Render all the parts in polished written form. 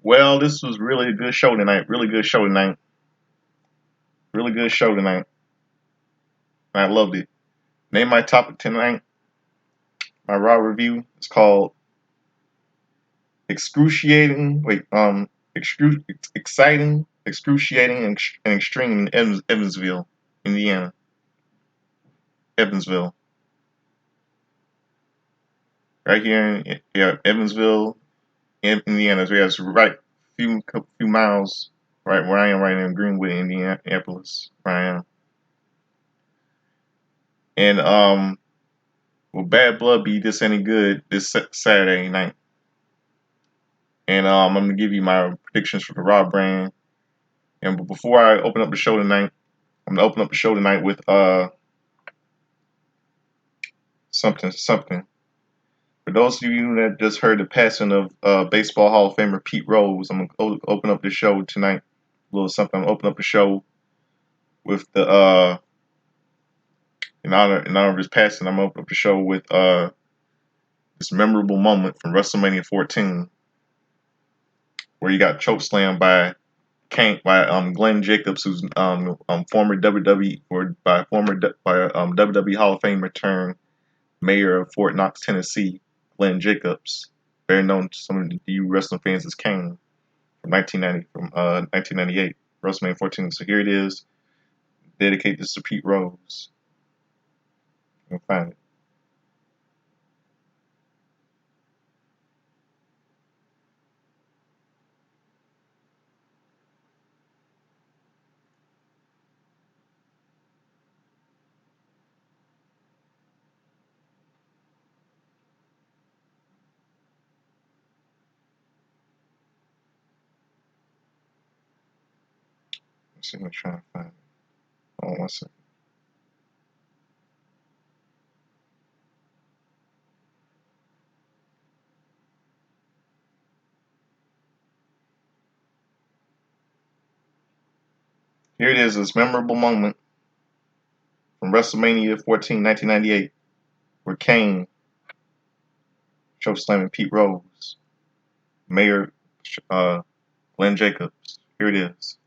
Well, this was really a good show tonight. Really good show tonight. Really good show tonight. I loved it. Name my topic tonight. My raw review is called excruciating. Exciting, excruciating, and extreme in Evansville, Indiana. Evansville, right here in Evansville, Indiana. So yeah, it's right few miles right where I am right now in Greenwood, Indianapolis, where I am. And will Bad Blood be this any good this Saturday night? And I'm gonna give you my predictions for the Raw brand. And before I open up the show tonight, I'm gonna open up the show tonight with something. For those of you that just heard the passing of Baseball Hall of Famer Pete Rose, I'm gonna open up the show tonight. A little something. I'm gonna open up the show with the in honor of his passing. I'm gonna open up the show with this memorable moment from WrestleMania 14, where he got chokeslammed by Glenn Jacobs, who's former WWE WWE Hall of Famer turned mayor of Fort Knox, Tennessee, Glenn Jacobs, better known to some of you wrestling fans as Kane from 1998, WrestleMania 14. So here it is. Dedicate this to Pete Rose. You'll find it. Let's see. I'm trying to find it. Hold on one second. Here it is. This memorable moment from WrestleMania 14, 1998, where Kane chokeslamming Pete Rose, Mayor Glenn Jacobs. Here it is.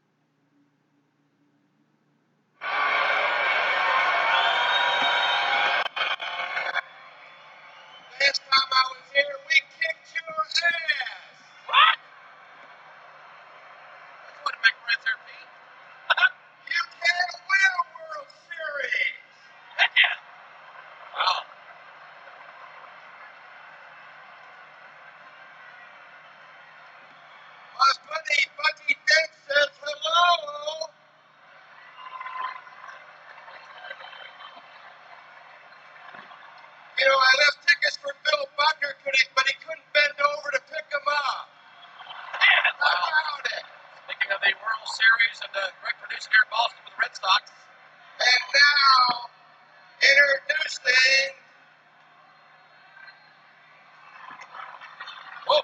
Last time I was here, we kicked your ass. What? That's what my friends are beat. You can't win a World Series. Yeah. Well. My buddy Dick says hello. You know, I left tickets for Bill Buckner, but he couldn't bend over to pick them up. Yeah, how about it? Speaking of the World Series and the great producer here in Boston for the Red Sox. And now, introducing. Whoa.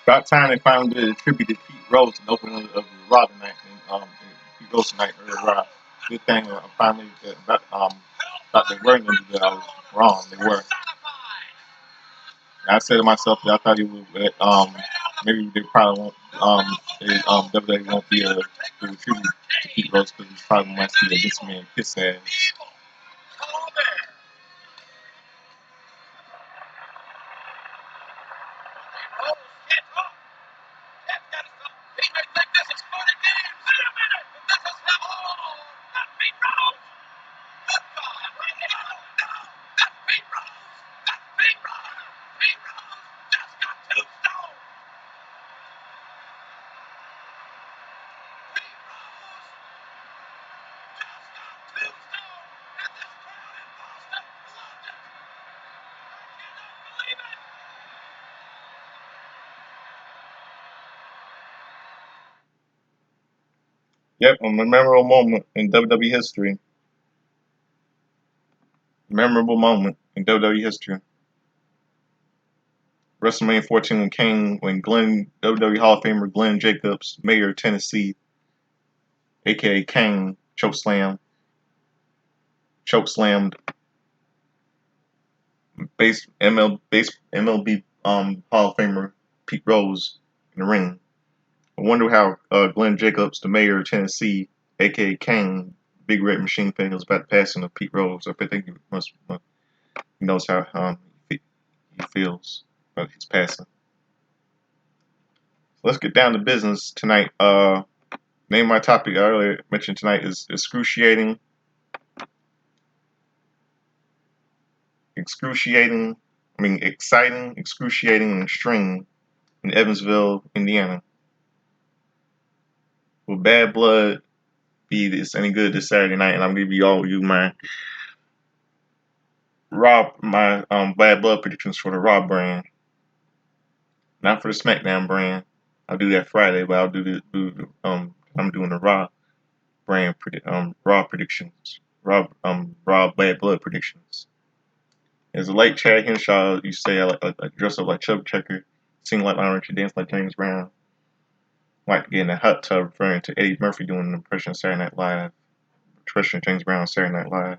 About time they finally did a tribute to Pete Rose and opening of the Raw tonight. And Pete Rose tonight, Raw. Good thing finally thought they were going to do that. I was wrong. They were. And I said to myself that I thought he would. Maybe they probably won't. WWE won't be a tribute to Pete Rose because he probably might see this man kiss ass. Yep, a memorable moment in WWE history. Memorable moment in WWE history. WrestleMania 14 when WWE Hall of Famer Glenn Jacobs, mayor of Tennessee, aka Kane, chokeslam choke slammed MLB Hall of Famer Pete Rose in the ring. I wonder how Glenn Jacobs, the mayor of Tennessee, aka Kane, Big Red Machine, feels about the passing of Pete Rose. I think he knows how he feels about his passing. So let's get down to business tonight. Name of my topic I earlier mentioned tonight is excruciating, exciting, excruciating, and extreme in Evansville, Indiana. Will Bad Blood be this any good this Saturday night? And I'm gonna give you my Bad Blood predictions for the Raw brand, not for the SmackDown brand. I'll do that Friday, but I'm doing the Raw brand Raw predictions, Raw Bad Blood predictions. As a late Chad Henshaw, you say I dress up like Chubby Checker, sing like Lionel Richie, dance like James Brown. Like to get in the hot tub, referring to Eddie Murphy doing an impression of Saturday Night Live, impression of James Brown on Saturday Night Live.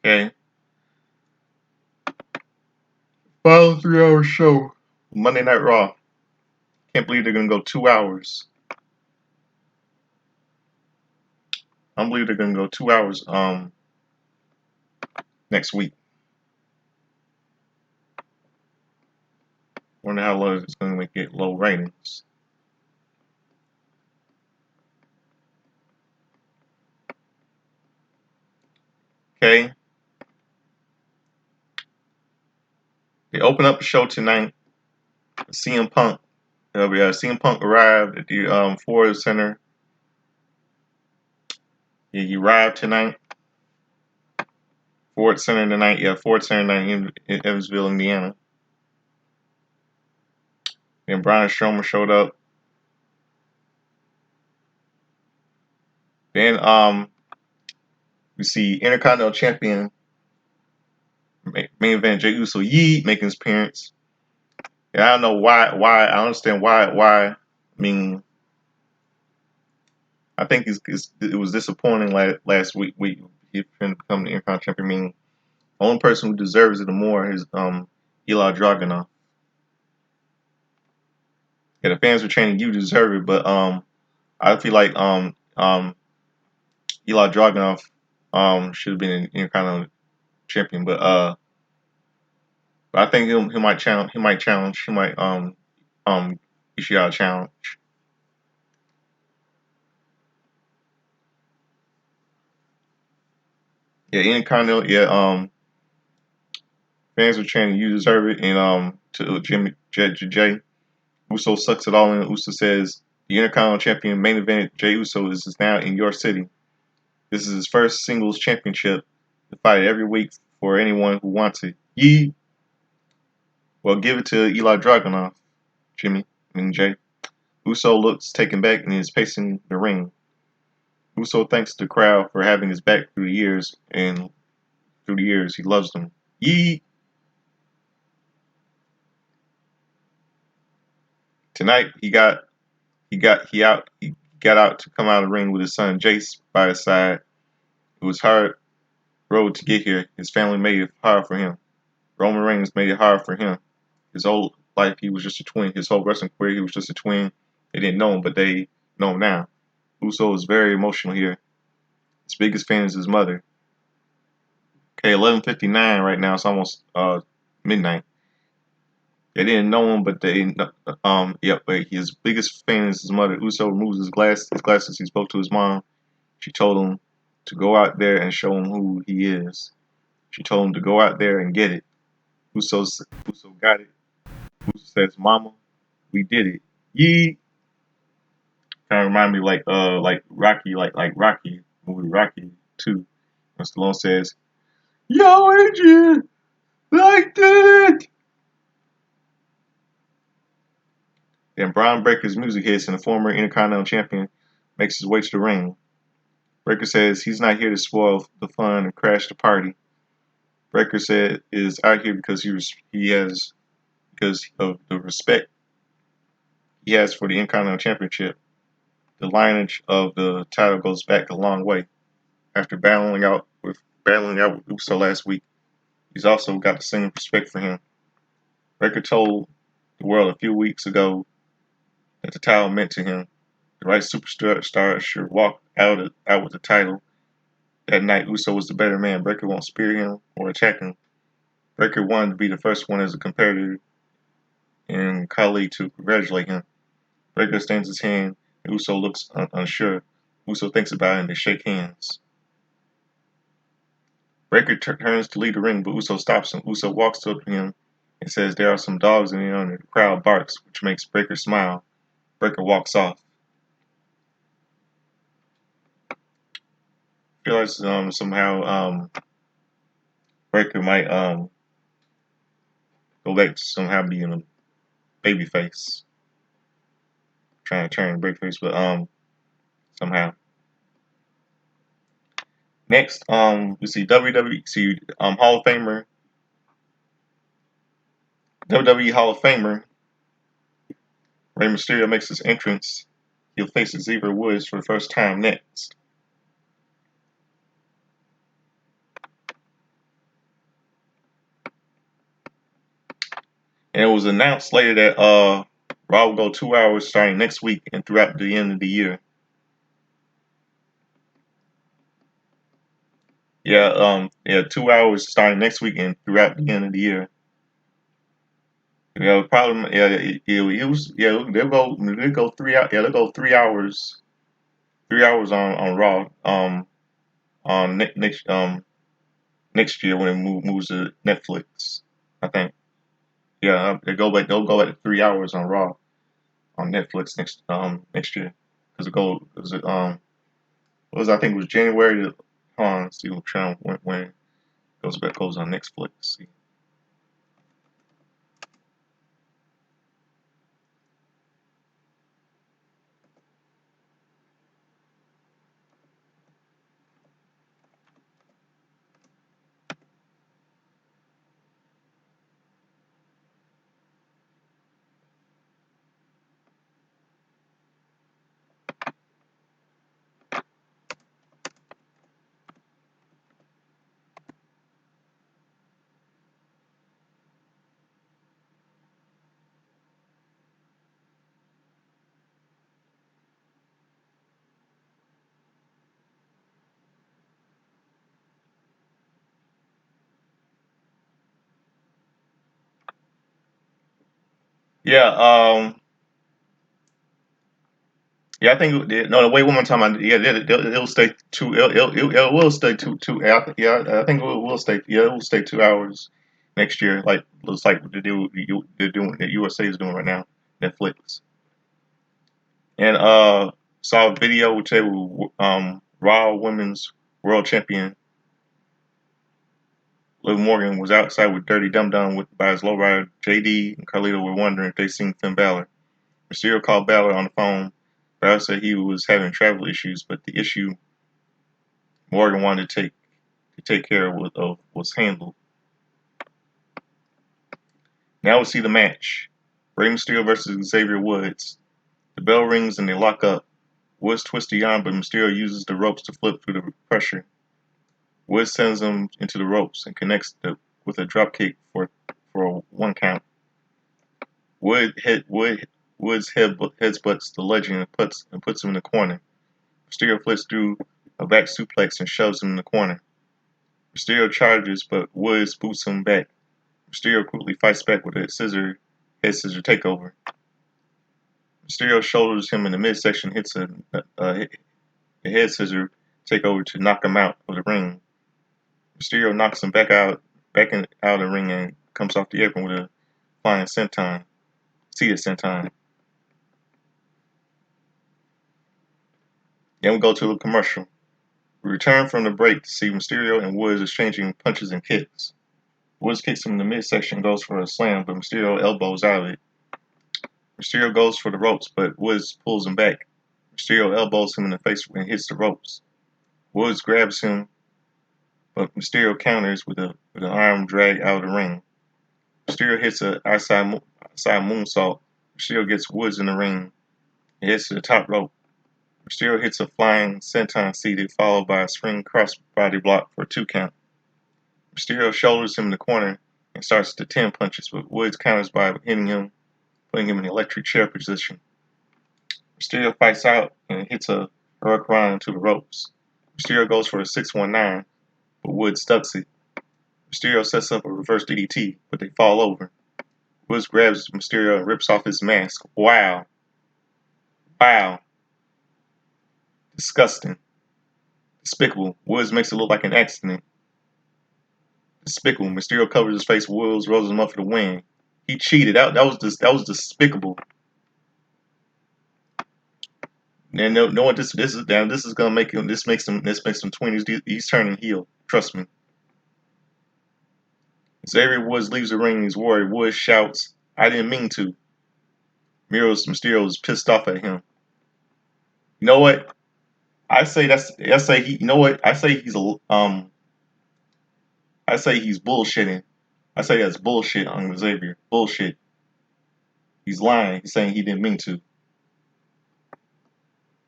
Okay. Final 3 hour show. Monday Night Raw. Can't believe they're gonna go 2 hours. I believe they're gonna go 2 hours next week. Wonder how low it's gonna get low ratings. Okay. They open up the show tonight. CM Punk. CM Punk arrived at the Ford Center. Yeah, he arrived tonight. Ford Center tonight. Yeah, Ford Center tonight in Evansville, Indiana. Then Braun Strowman showed up. Then we see Intercontinental Champion main event Jey Uso making his appearance. Yeah, I don't know why. I understand why. I mean, I think it was disappointing last week. He couldn't become the Intercontinental Champion. I mean, the only person who deserves it more is Eli Dragunov. Yeah, the fans were chanting, "You deserve it," but I feel like Eli Dragunov should have been an Intercontinental Champion, but I think he might challenge. He might issue out a challenge. Yeah, Intercontinental. Yeah, fans were chanting, "You deserve it," and to Jay Uso sucks it all in. Uso says, "The Intercontinental Champion main event Jey Uso is now in your city. This is his first singles championship. To fight every week for anyone who wants it. Yee." Well, give it to Eli Dragunov, Jay. Uso looks taken back and is pacing the ring. Uso thanks the crowd for having his back through the years, and through the years he loves them. Yee. Tonight he got out to come out of the ring with his son Jace by his side. It was hard road to get here. His family made it hard for him. Roman Reigns made it hard for him. His whole life he was just a twin. His whole wrestling career he was just a twin. They didn't know him, but they know him now. Uso is very emotional here. His biggest fan is his mother. Okay, 11:59 right now. It's almost midnight. They didn't know him, but but his biggest fan is his mother. Uso removes his glasses. He spoke to his mom. She told him to go out there and show him who he is. She told him to go out there and get it. Uso got it. Uso says, "Mama, we did it." Yee. Kind of remind me like Rocky, like Rocky movie Rocky 2. And Stallone says, "Yo, Adrian, I did it!" Then Braun Breaker's music hits and the former Intercontinental Champion makes his way to the ring. Breaker says he's not here to spoil the fun and crash the party. Breaker said is out here because because of the respect he has for the Intercontinental Championship. The lineage of the title goes back a long way. After battling out with Uso last week, he's also got the same respect for him. Breaker told the world a few weeks ago that the title meant to him. The right superstar should walk out with the title. That night, Uso was the better man. Breaker won't spear him or attack him. Breaker wanted to be the first one as a competitor and colleague to congratulate him. Breaker extends his hand, and Uso looks unsure. Uso thinks about it, and they shake hands. Breaker turns to leave the ring, but Uso stops him. Uso walks up to him and says there are some dogs in there, and the crowd barks, which makes Breaker smile. Breaker walks off. I feel like somehow Breaker might go back to somehow being a babyface. Trying to turn babyface, but somehow. Next, we see Hall of Famer, WWE Hall of Famer Rey Mysterio makes his entrance. He'll face Xavier Woods for the first time next. And it was announced later that Raw will go 2 hours starting next week and throughout the end of the year. Yeah, 2 hours starting next week and throughout the end of the year. Yeah, the problem. Yeah, it was. Yeah, they'll go 3 hours. Yeah, they'll go 3 hours. 3 hours on Raw. On next year when it moves to Netflix. I think. Yeah, they'll go back to 3 hours on Raw on Netflix next year because it was I think it was January. Hold on, let's see when it goes on Netflix. See. Yeah, yeah, I think no. Wait one more time. Yeah, it'll stay two. It will stay two. Yeah, I think it will stay. Yeah, it will stay 2 hours next year. Like looks like they're doing that USA is doing right now. Netflix and saw a video which they were Raw Women's World Champion Liv Morgan was outside with Dirty Dum Dum by his lowrider. JD and Carlito were wondering if they seen Finn Balor. Mysterio called Balor on the phone. Balor said he was having travel issues, but the issue Morgan wanted to take care of was handled. Now we see the match. Rey Mysterio versus Xavier Woods. The bell rings and they lock up. Woods twists the arm, but Mysterio uses the ropes to flip through the pressure. Woods sends him into the ropes and connects with a dropkick for a 1 count. Woods headbutts the legend and puts him in the corner. Mysterio flips through a back suplex and shoves him in the corner. Mysterio charges, but Woods boots him back. Mysterio quickly fights back with a head scissor takeover. Mysterio shoulders him in the midsection, hits a head scissor takeover to knock him out of the ring. Mysterio knocks him out of the ring and comes off the apron with a flying seated senton. Then we go to a commercial. We return from the break to see Mysterio and Woods exchanging punches and kicks. Woods kicks him in the midsection, goes for a slam, but Mysterio elbows out of it. Mysterio goes for the ropes, but Woods pulls him back. Mysterio elbows him in the face and hits the ropes. Woods grabs him, but Mysterio counters with an arm drag out of the ring. Mysterio hits a outside moonsault. Mysterio gets Woods in the ring. He heads to the top rope. Mysterio hits a flying senton seated, followed by a spring crossbody block for a 2 count. Mysterio shoulders him in the corner and starts to 10 punches, but Woods counters by hitting him, putting him in the electric chair position. Mysterio fights out and hits a hurricane into the ropes. Mysterio goes for a 619, but Woods ducks it. Mysterio sets up a reverse DDT, but they fall over. Woods grabs Mysterio and rips off his mask. Wow. Wow. Disgusting. Despicable. Woods makes it look like an accident. Despicable. Mysterio covers his face. Woods rolls him up for the win. He cheated. That was despicable. And no one this is gonna make him this makes him twin. He's turning heel. Trust me. Xavier Woods leaves the ring and he's worried. Woods shouts, "I didn't mean to." Mysterio is pissed off at him. You know what? I say he. You know what? I say he's I say he's bullshitting. I say that's bullshit on Xavier. Bullshit. He's lying. He's saying he didn't mean to.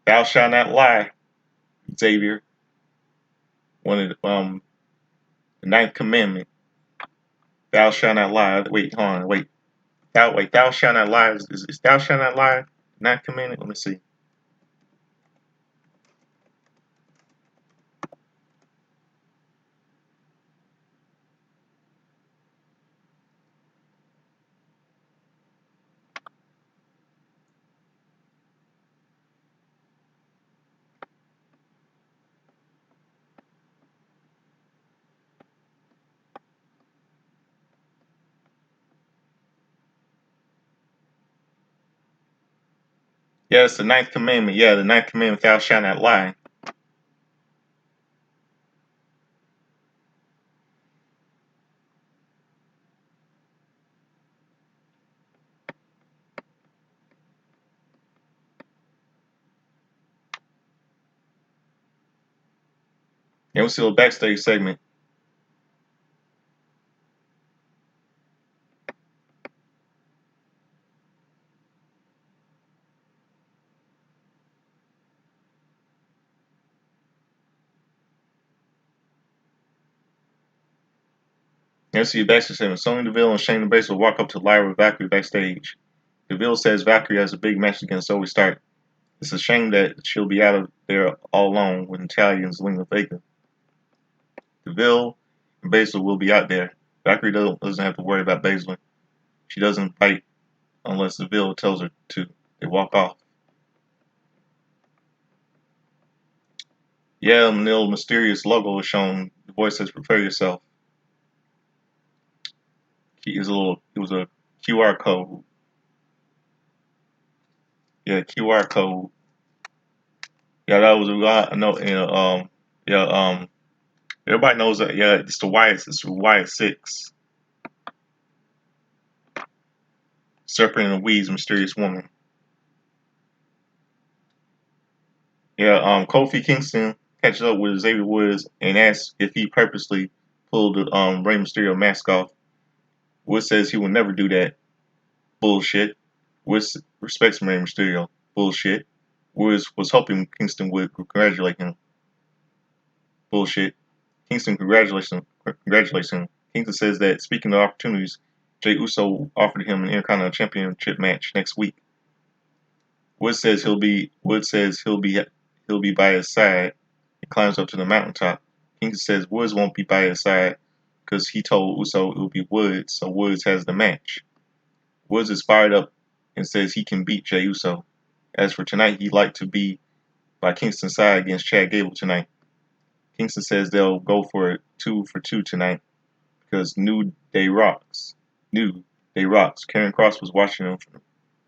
Thou shalt not lie, Xavier. One of the ninth commandment. Thou shalt not lie. Wait, hold on, wait. Thou shalt not lie. Is thou shalt not lie ninth commandment? Let me see. Yeah, it's the ninth commandment. Yeah, the ninth commandment. Thou shalt not lie. Yeah, we see a little backstage segment. You see a backstage segment. Sonya Deville and Shayna Baszler will walk up to Lyra with Valkyrie backstage. Deville says Valkyrie has a big match against Zoe Stark. It's a shame that she'll be out of there all alone with Natalya and Zelina Vega. Deville and Baszler will be out there. Valkyrie doesn't have to worry about Baszler. She doesn't fight unless Deville tells her to. They walk off. Yeah, a little mysterious logo is shown. The voice says, "Prepare yourself." It was a QR code. Yeah, QR code. Yeah, that was a lot. I know. Yeah. Everybody knows that. Yeah, it's the Wyatt. It's the Wyatt Six. Serpent and the Weeds, mysterious woman. Yeah. Kofi Kingston catches up with Xavier Woods and asks if he purposely pulled the Rey Mysterio mask off. Woods says he will never do that. Bullshit. Woods respects Rey Mysterio. Bullshit. Woods was hoping Kingston would congratulate him. Bullshit. Kingston congratulates him. Kingston says that speaking of opportunities, Jey Uso offered him an Intercontinental Championship match next week. Woods says he'll be by his side. He climbs up to the mountaintop. Kingston says Woods won't be by his side because he told Uso it will be Woods, so Woods has the match. Woods is fired up and says he can beat Jey Uso. As for tonight, he'd like to be by Kingston's side against Chad Gable tonight. Kingston says they'll go for it 2 for 2 tonight because New Day rocks. New Day rocks. Karen Cross was watching from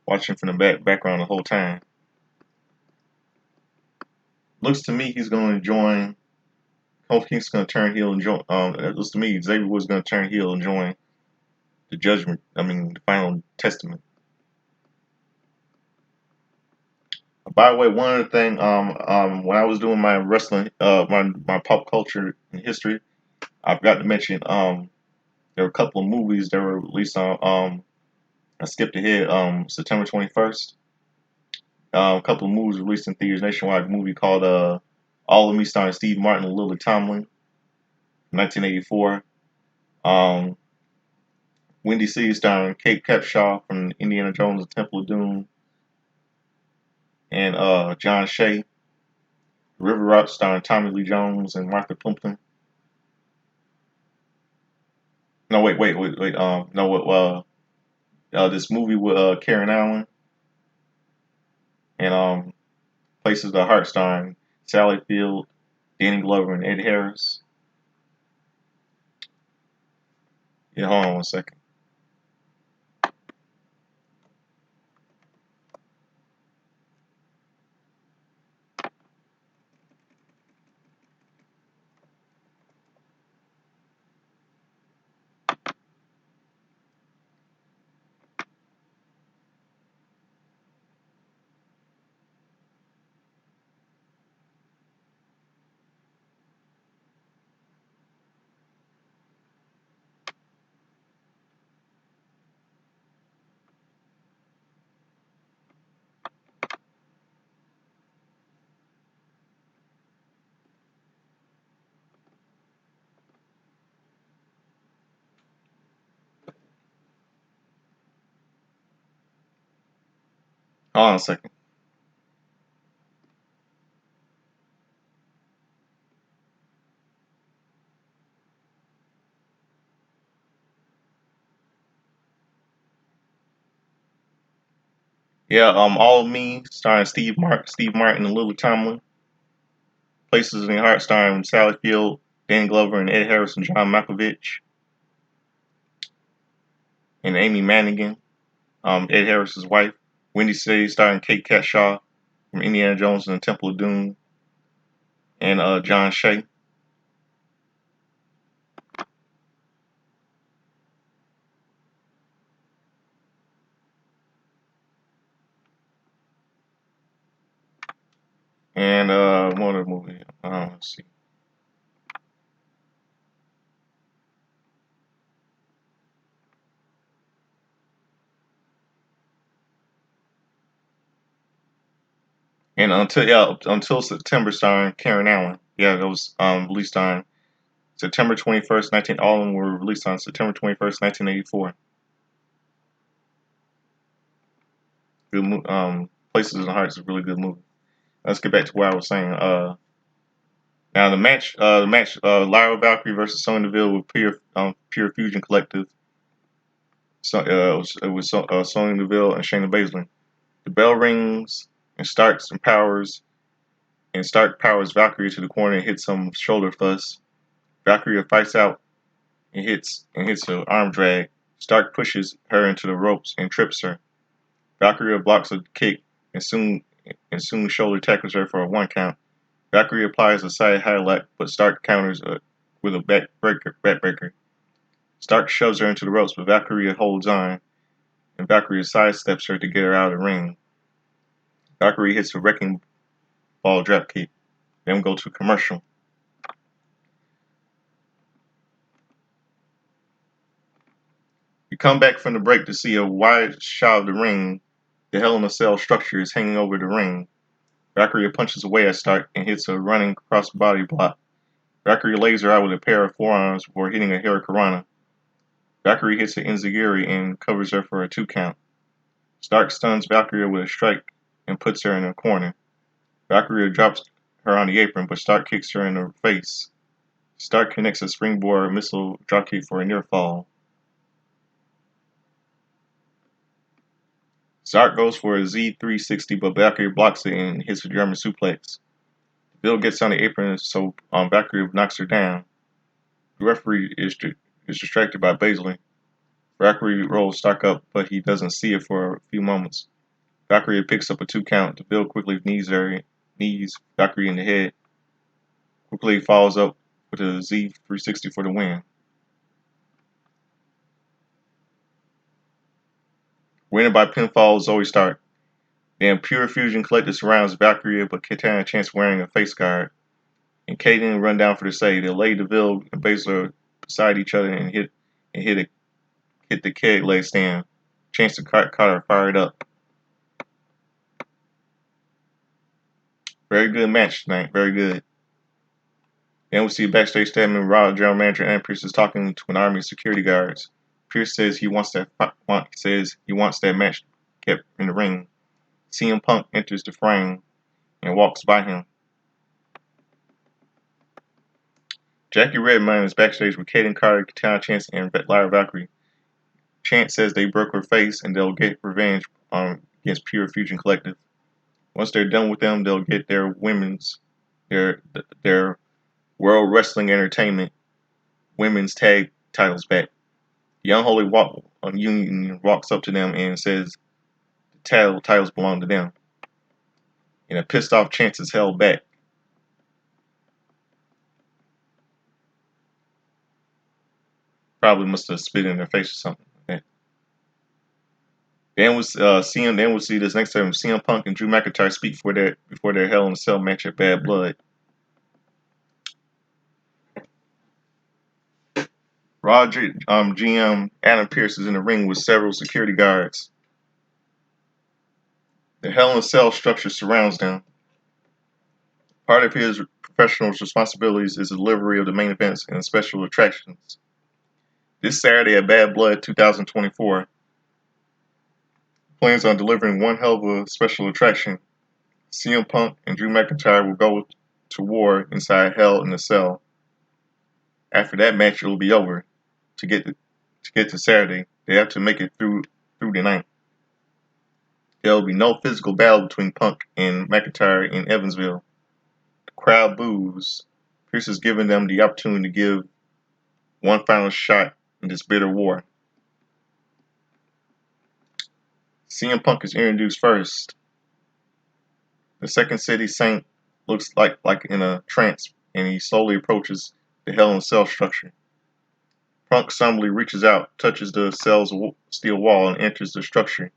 the background the whole time. Looks to me he's going to join Kofi Kingston's gonna turn heel and join. It was to me, Xavier was gonna turn heel and join the Judgment. I mean, the Final Testament. By the way, one other thing, when I was doing my wrestling, my pop culture and history, I forgot to mention, there were a couple of movies that were released on, I skipped ahead, September 21st. A couple of movies released in theaters nationwide. A movie called, All of Me, starring Steve Martin and Lily Tomlin, 1984. Um, Windy City, starring Kate Capshaw from Indiana Jones and Temple of Doom, and John Shea. River Rock, starring Tommy Lee Jones and Martha Plimpton. No, wait. No, this movie with Karen Allen and Places of the Heart, starring Sally Field, Danny Glover, and Ed Harris. Yeah, hold on one second. Hold on a second. Yeah, All of Me, starring Steve Martin, and Lily Tomlin. Places in the Heart, starring Sally Field, Danny Glover, and Ed Harris, and John Malkovich, and Amy Mannigan, Ed Harris's wife. Windy City, starring Kate Capshaw from Indiana Jones and the Temple of Doom, and John Shea. And one other movie. Let's see. And until September, starring Karen Allen. Yeah, that was released on September 21st, 19. All of them were released on September 21st, 1984. Places in the Heart is a really good movie. Let's get back to what I was saying. Now Lyra Valkyrie versus Sonya Deville with Pure Fusion Collective. So it was Sonya Deville and Shayna Baszler. The bell rings and Stark powers Valkyrie to the corner and hits some shoulder thrust. Valkyrie fights out and hits an arm drag. Stark pushes her into the ropes and trips her. Valkyrie blocks a kick and soon shoulder tackles her for a 1 count. Valkyrie applies a side highlight, but Stark counters with a backbreaker. Stark shoves her into the ropes, but Valkyrie holds on, and Valkyrie sidesteps her to get her out of the ring. Valkyrie hits a wrecking ball dropkick. Then we go to commercial. We come back from the break to see a wide shot of the ring. The Hell in a Cell structure is hanging over the ring. Valkyrie punches away at Stark and hits a running cross-body block. Valkyrie lays her out with a pair of forearms before hitting a Hurricanrana. Valkyrie hits an Enziguri and covers her for a 2 count. Stark stuns Valkyrie with a strike and puts her in a corner. Valkyrie drops her on the apron, but Stark kicks her in the face. Stark connects a springboard missile dropkick for a near fall. Stark goes for a Z360, but Valkyrie blocks it and hits a German suplex. Bill gets on the apron, so Valkyrie knocks her down. The referee is distracted by Baszler. Valkyrie rolls Stark up, but he doesn't see it for a few moments. Valkyrie picks up a 2 count. Bill quickly knees Valkyrie in the head. Quickly follows up with a Z360 for the win. Winning by pinfall, Zoe Stark. Then Pure Fusion Collective surrounds Valkyria, but Katana Chance wearing a face guard. And Kaden run down for the save. They lay DeVille and Baszler beside each other and hit the keg leg stand. Chance to Carter fired up. Very good match tonight. Very good. Then we see backstage statement. Raw general manager and Pierce is talking to an army of security guards. Pierce says he wants that match kept in the ring. CM Punk enters the frame and walks by him. Jackie Redmond is backstage with Kaden Carter, Katana Chance, and Lyra Valkyrie. Chance says they broke her face and they'll get revenge against Pure Fusion Collective. Once they're done with them, they'll get their World Wrestling Entertainment women's tag titles back. The Unholy Union walks up to them and says the titles belong to them. And a pissed off Chance is held back. Probably must have spit in their face or something. Then we'll see this next time CM Punk and Drew McIntyre speak before their Hell in a Cell match at Bad Blood. GM Adam Pearce is in the ring with several security guards. The Hell in a Cell structure surrounds them. Part of his professional responsibilities is the delivery of the main events and special attractions. This Saturday at Bad Blood 2024, plans on delivering one hell of a special attraction. CM Punk and Drew McIntyre will go to war inside Hell in a Cell. After that match, it will be over. To get to Saturday, they have to make it through the night. There will be no physical battle between Punk and McIntyre in Evansville. The crowd boos. Pierce is giving them the opportunity to give one final shot in this bitter war. CM Punk is introduced first. The Second City Saint looks like in a trance, and he slowly approaches the Hell in a Cell structure. Punk suddenly reaches out, touches the cell's steel wall, and enters the structure.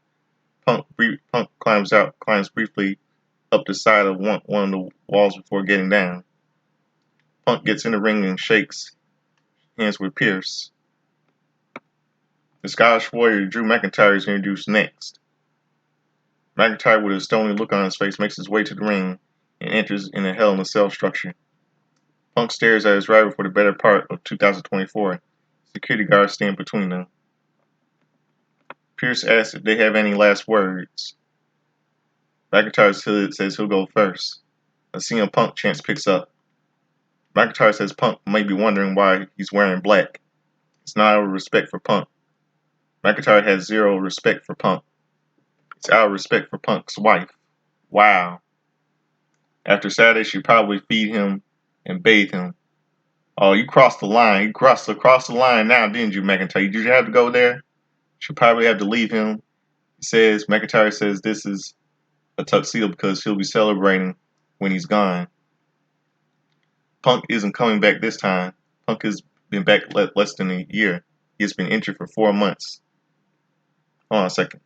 Punk climbs briefly up the side of one of the walls before getting down. Punk gets in the ring and shakes hands with Pierce. The Scottish warrior Drew McIntyre is introduced next. McIntyre, with a stony look on his face, makes his way to the ring and enters in a Hell in a Cell structure. Punk stares at his rival for the better part of 2024. Security guards stand between them. Pierce asks if they have any last words. McIntyre says he'll go first. A CM Punk chance picks up. McIntyre says Punk may be wondering why he's wearing black. It's not out of respect for Punk. McIntyre has zero respect for Punk. It's out of respect for Punk's wife. Wow. After Saturday, she probably feed him and bathe him. Oh, you crossed the line. You crossed the line now, didn't you, McIntyre? Did you have to go there? She'll probably have to leave him. McIntyre says this is a tuxedo because he'll be celebrating when he's gone. Punk isn't coming back this time. Punk has been back less than a year. He has been injured for 4 months. Hold on a second.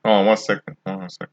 Hold on one second. Hold on a second.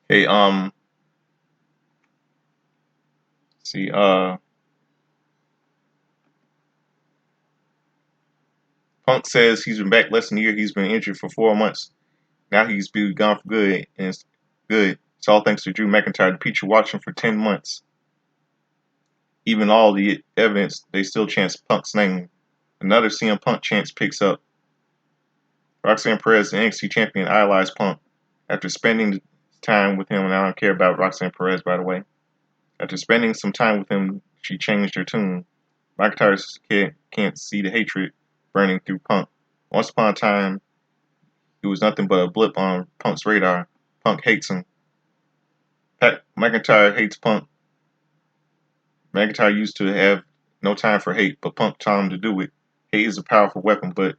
Hey, see, Punk says he's been back less than a year. He's been injured for 4 months. Now he's been gone for good, and it's good. It's all thanks to Drew McIntyre. The Peach watched him for 10 months. Even all the evidence, they still chant Punk's name. Another CM Punk chance picks up. Roxanne Perez, the NXT champion, idolized Punk. After spending time with him, and I don't care about Roxanne Perez, by the way. After spending some time with him, she changed her tune. McIntyre can't see the hatred burning through Punk. Once upon a time, he was nothing but a blip on Punk's radar. Punk hates him. McIntyre hates Punk. McIntyre used to have no time for hate, but Punk taught him to do it. Hate is a powerful weapon, but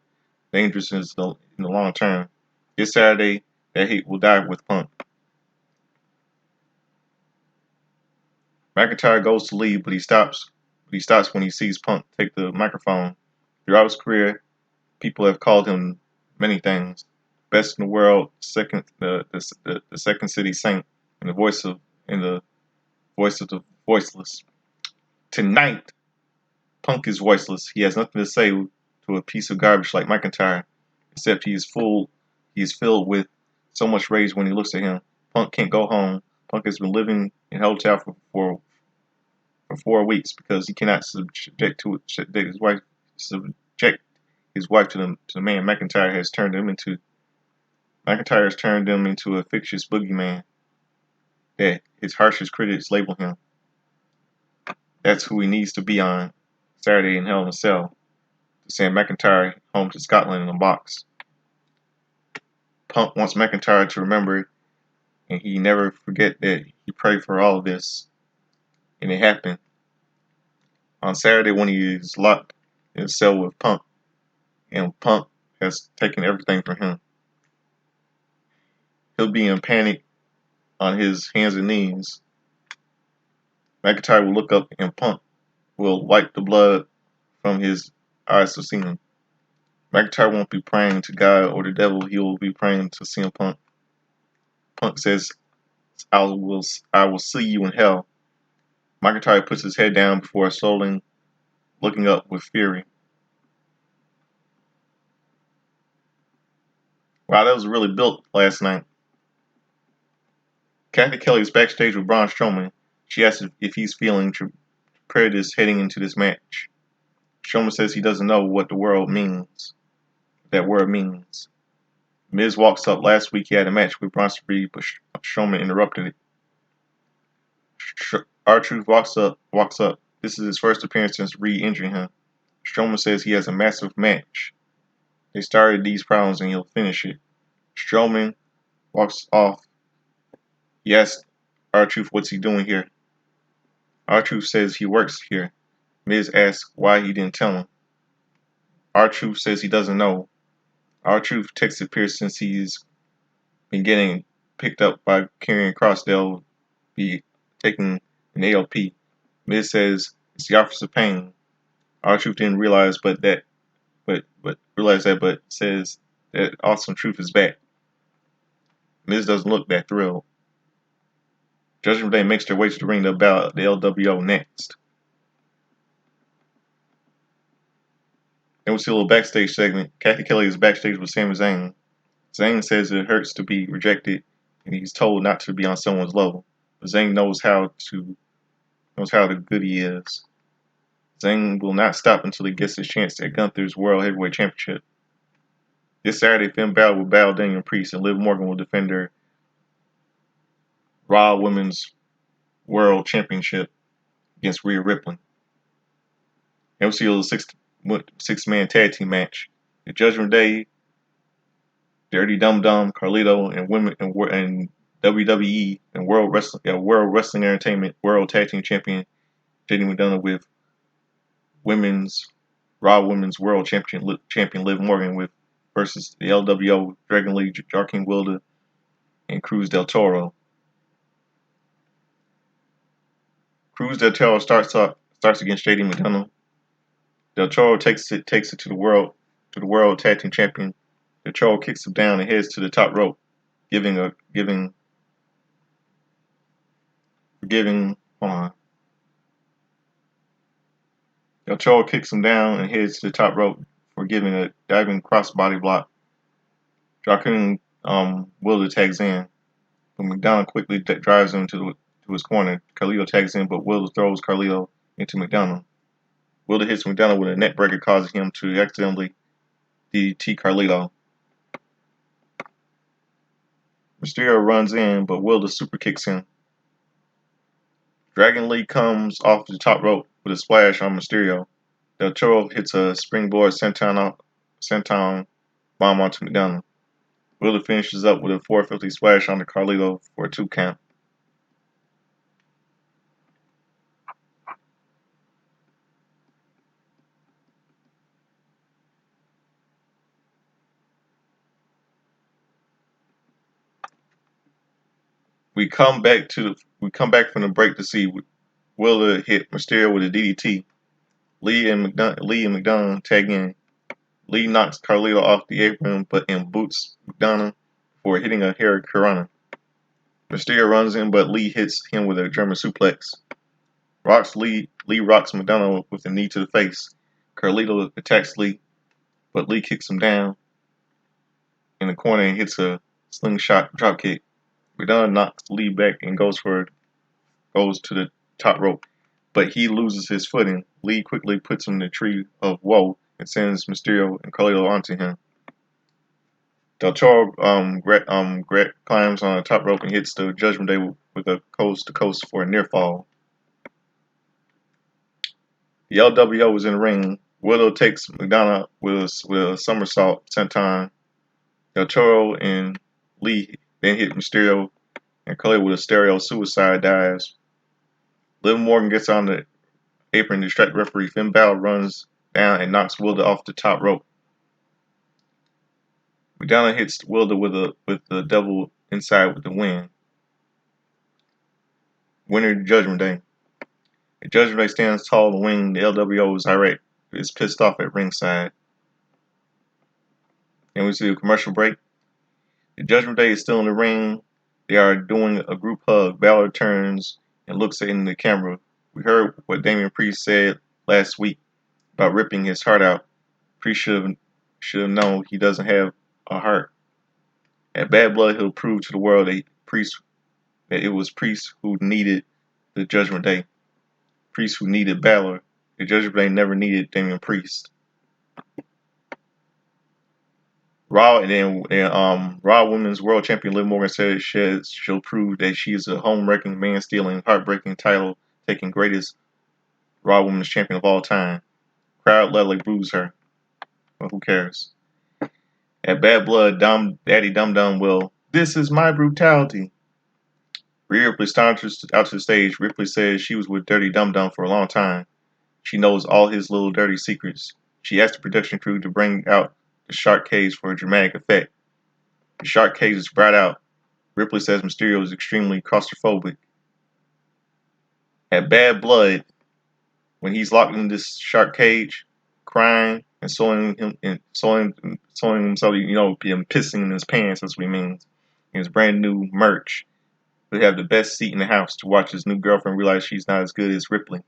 dangerous in the long term. This Saturday, that hate will die with Punk. McIntyre goes to leave, but he stops. When he sees Punk take the microphone. Throughout his career, people have called him many things: best in the world, the second city saint, and the voice of the voiceless. Tonight, Punk is voiceless. He has nothing to say to a piece of garbage like McIntyre, except he is filled with so much rage when he looks at him. Punk can't go home. Punk has been living in hotel for 4 weeks because he cannot subject his wife to the man McIntyre has turned him into. McIntyre has turned him into a fictitious boogeyman that his harshest critics label him. That's who he needs to be on Saturday in Hell in a Cell to send McIntyre home to Scotland in a box. Punk wants McIntyre to remember, and he never forget that he prayed for all of this, and it happened. On Saturday when he is locked in a cell with Punk, and Punk has taken everything from him. He'll be in panic on his hands and knees. McIntyre will look up and Punk will wipe the blood from his eyes to see him. McIntyre won't be praying to God or the devil. He will be praying to CM Punk. Punk says, I will see you in hell. McIntyre puts his head down before slowly looking up with fury. Wow, that was really built last night. Kathy Kelly is backstage with Braun Strowman. She asks if he's feeling prepared heading into this match. Strowman says he doesn't know what that word means. Miz walks up. Last week he had a match with Bronson Reed, but Strowman interrupted it. R-Truth walks up. This is his first appearance since Reed injuring him. Strowman says he has a massive match. They started these problems and he'll finish it. Strowman walks off. He asks R-Truth what's he doing here. R-Truth says he works here. Miz asks why he didn't tell him. R-Truth says he doesn't know. R-Truth texted Pierce since he's been getting picked up by Karrion Kross. They'll be taking an ALP. Miz says it's the Office of Pain. R-Truth didn't realize but says that Awesome Truth is back. Miz doesn't look that thrilled. Judgment Day makes their way to the ring about the LWO next. Then we see a little backstage segment. Kathy Kelly is backstage with Sami Zayn. Zayn says it hurts to be rejected, and he's told not to be on someone's level. But Zayn knows how good he is. Zayn will not stop until he gets his chance at Gunther's World Heavyweight Championship. This Saturday, Finn Balor will battle Damian Priest, and Liv Morgan will defend her Raw Women's World Championship against Rhea Ripley. And we'll see a little six-man tag team match. The Judgment Day, Dirty Dum Dum, Carlito, and WWE and World Wrestling Entertainment World Tag Team Champion JD McDonough with Raw Women's World Champion Liv Morgan versus the LWO Dragon Lee, Joaquin Wilder, and Cruz del Toro. Cruz del Toro starts against JD McDonough. Del Toro takes it to the world tag team champion. Del Toro kicks him down and heads to the top rope, giving giving. Hold on. Del Toro kicks him down and heads to the top rope for giving a diving crossbody block. Joaquin Wilder tags in, but McDonald quickly drives him to his corner. Carlito tags in, but Wilder throws Carlito into McDonald. Wilder hits McDonald with a neck breaker, causing him to accidentally DDT Carlito. Mysterio runs in, but Wilder super kicks him. Dragon Lee comes off the top rope with a splash on Mysterio. Del Toro hits a springboard senton bomb onto McDonald. Wilder finishes up with a 450 splash onto Carlito for a 2 count. We come back from the break to see Wilder hit Mysterio with a DDT. Lee and McDonald tag in. Lee knocks Carlito off the apron, but boots McDonald for hitting a Hurricanrana. Mysterio runs in, but Lee hits him with a German suplex. Lee rocks McDonald with a knee to the face. Carlito attacks Lee, but Lee kicks him down in the corner and hits a slingshot dropkick. McDonald knocks Lee back and goes to the top rope, but he loses his footing. Lee quickly puts him in the tree of woe and sends Mysterio and Carlito onto him. Del Toro climbs on the top rope and hits the Judgment Day with a coast to coast for a near fall. The LWO is in the ring. Willow takes McDonald with a somersault senton. Del Toro and Lee then hit Mysterio and Carlito with a stereo suicide dives. Liv Morgan gets on the apron to distract referee. Finn Balor runs down and knocks Wilder off the top rope. McDonald hits Wilder with the devil inside with the win. Winner Judgment Day. The Judgment Day stands tall in the wing. The LWO is pissed off at ringside. And we see a commercial break. The Judgment Day is still in the ring. They are doing a group hug. Balor turns and looks in the camera. We heard what Damian Priest said last week about ripping his heart out. Priest should have known he doesn't have a heart. At Bad Blood, he'll prove to the world that it was Priest who needed the Judgment Day. Priest who needed Balor. The Judgment Day never needed Damian Priest. Raw Women's World Champion Liv Morgan said she'll prove that she is a home-wrecking, man-stealing, heartbreaking, title-taking greatest Raw Women's Champion of all time. Crowd let like bruise her. Well, who cares? At Bad Blood, Daddy Dum Dum will, "This is my brutality." Rhea Ripley saunters out to the stage. Ripley says she was with Dirty Dum Dum for a long time. She knows all his little dirty secrets. She asked the production crew to bring out the shark cage for a dramatic effect. The shark cage is brought out. Ripley says Mysterio is extremely claustrophobic. At Bad Blood, when he's locked in this shark cage, crying and soiling himself, him pissing in his pants, that's what he means. In his brand new merch. He'll have the best seat in the house to watch his new girlfriend realize she's not as good as Ripley.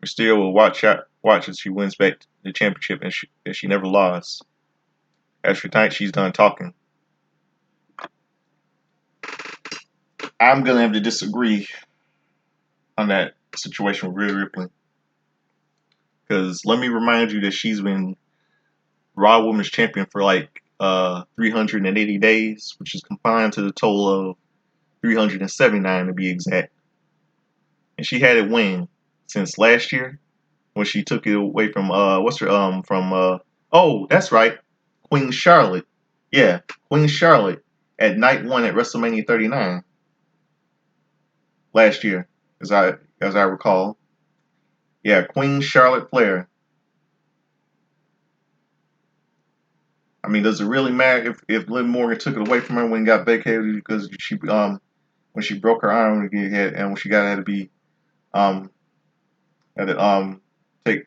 Mysterio will watch as she wins back the championship and she never lost. As for tonight, she's done talking. I'm going to have to disagree on that situation with Rhea Ripley. Because let me remind you that she's been Raw Women's Champion for like 380 days, which is confined to the total of 379 to be exact. And she had it win since last year when she took it away from that's right, Queen Charlotte. Yeah, Queen Charlotte at night 1 at WrestleMania 39 last year, as I recall. Yeah, Queen Charlotte Flair. I mean, does it really matter if Liv Morgan took it away from her when he got vacated because when she broke her arm and when she had to be had to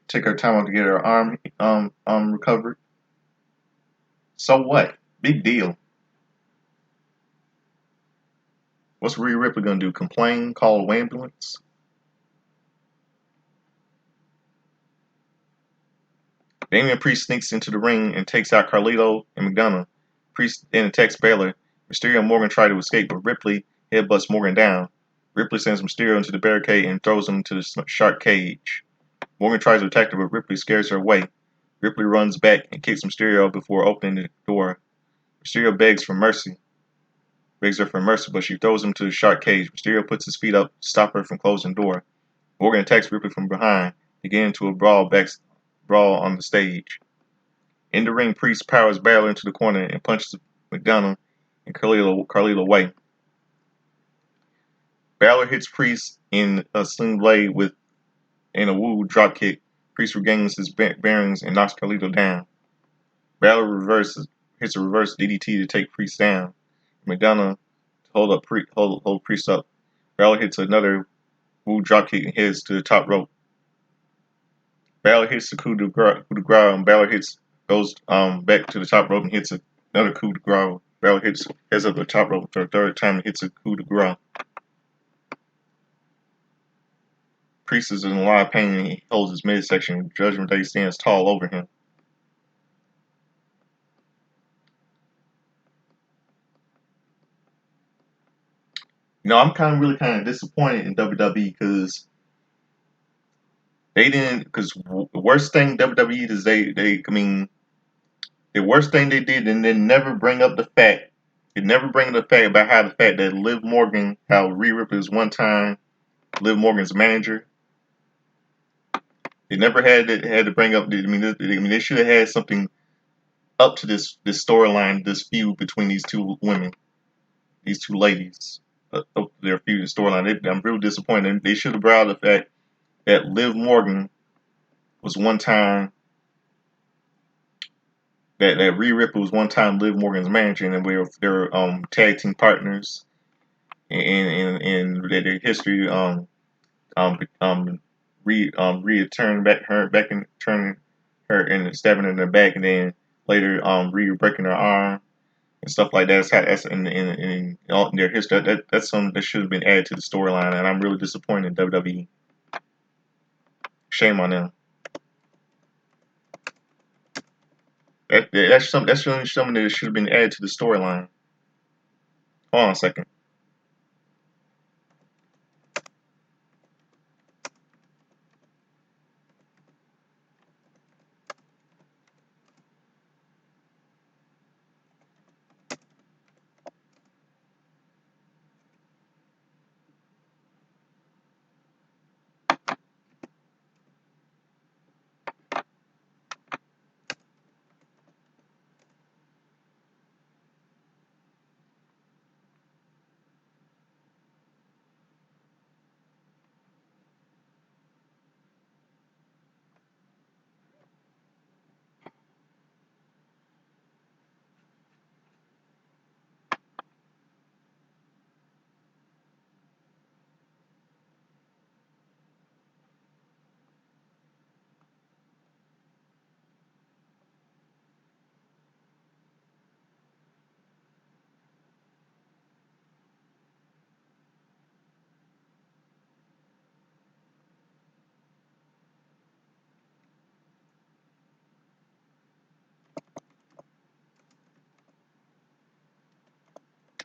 take her time out to get her arm recovered? So what? Big deal. What's Rhea Ripley gonna do? Complain? Call an ambulance? Damian Priest sneaks into the ring and takes out Carlito and McDonough. Priest then attacks Baylor. Mysterio and Morgan try to escape, but Ripley headbutts Morgan down. Ripley sends Mysterio into the barricade and throws him to the shark cage. Morgan tries to attack her, but Ripley scares her away. Ripley runs back and kicks Mysterio before opening the door. Mysterio begs her for mercy, but she throws him to the shark cage. Mysterio puts his feet up to stop her from closing the door. Morgan attacks Ripley from behind. They get into a brawl on the stage. In the ring, Priest powers Balor into the corner and punches McDonough and Carlito away. Balor hits Priest in a sling blade in a woo dropkick. Priest regains his bearings and knocks Carlito down. Balor hits a reverse DDT to take Priest down. McDonough hold Priest up. Balor hits another woo dropkick and heads to the top rope. Balor hits the coup de grace, and Balor goes back to the top rope and hits another coup de grace. Balor heads up the top rope for the third time and hits a coup de grace. Priest is in a lot of pain and he holds his midsection. Judgment Day stands tall over him. I'm really kind of disappointed in WWE because they didn't. Because the worst thing WWE is the worst thing they did, and they never bring up the fact. They never bring up the fact about how the fact that how Rhea Ripley was one time Liv Morgan's manager. They never had to bring up. They should have had something up to this storyline, this feud between these two women, these two ladies. Their feud and storyline. I'm real disappointed. They should have brought out the fact that Liv Morgan was one time that Rhea Ripley was one time Liv Morgan's manager, and they were tag team partners, and their history Rhea turning her and stabbing her in the back, and then later Rhea breaking her arm and stuff like that. That's in their history. That's something that should have been added to the storyline, and I'm really disappointed in WWE. Shame on them. That's something that should have been added to the storyline. Hold on a second.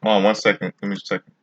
Hold on 1 second. Give me a second.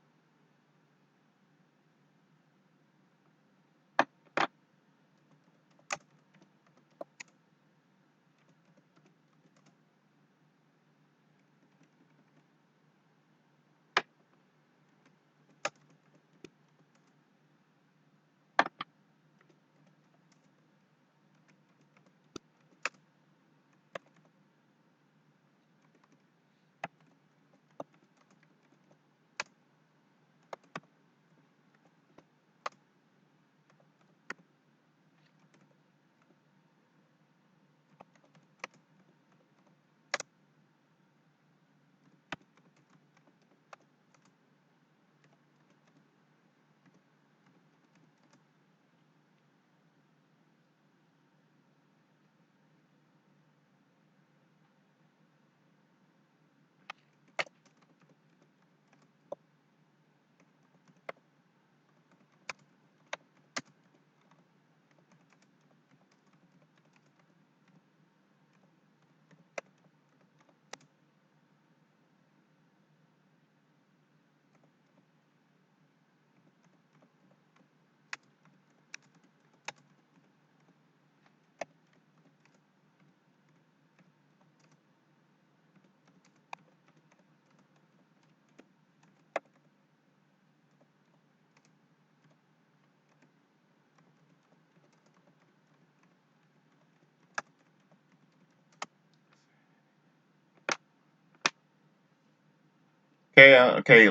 Okay.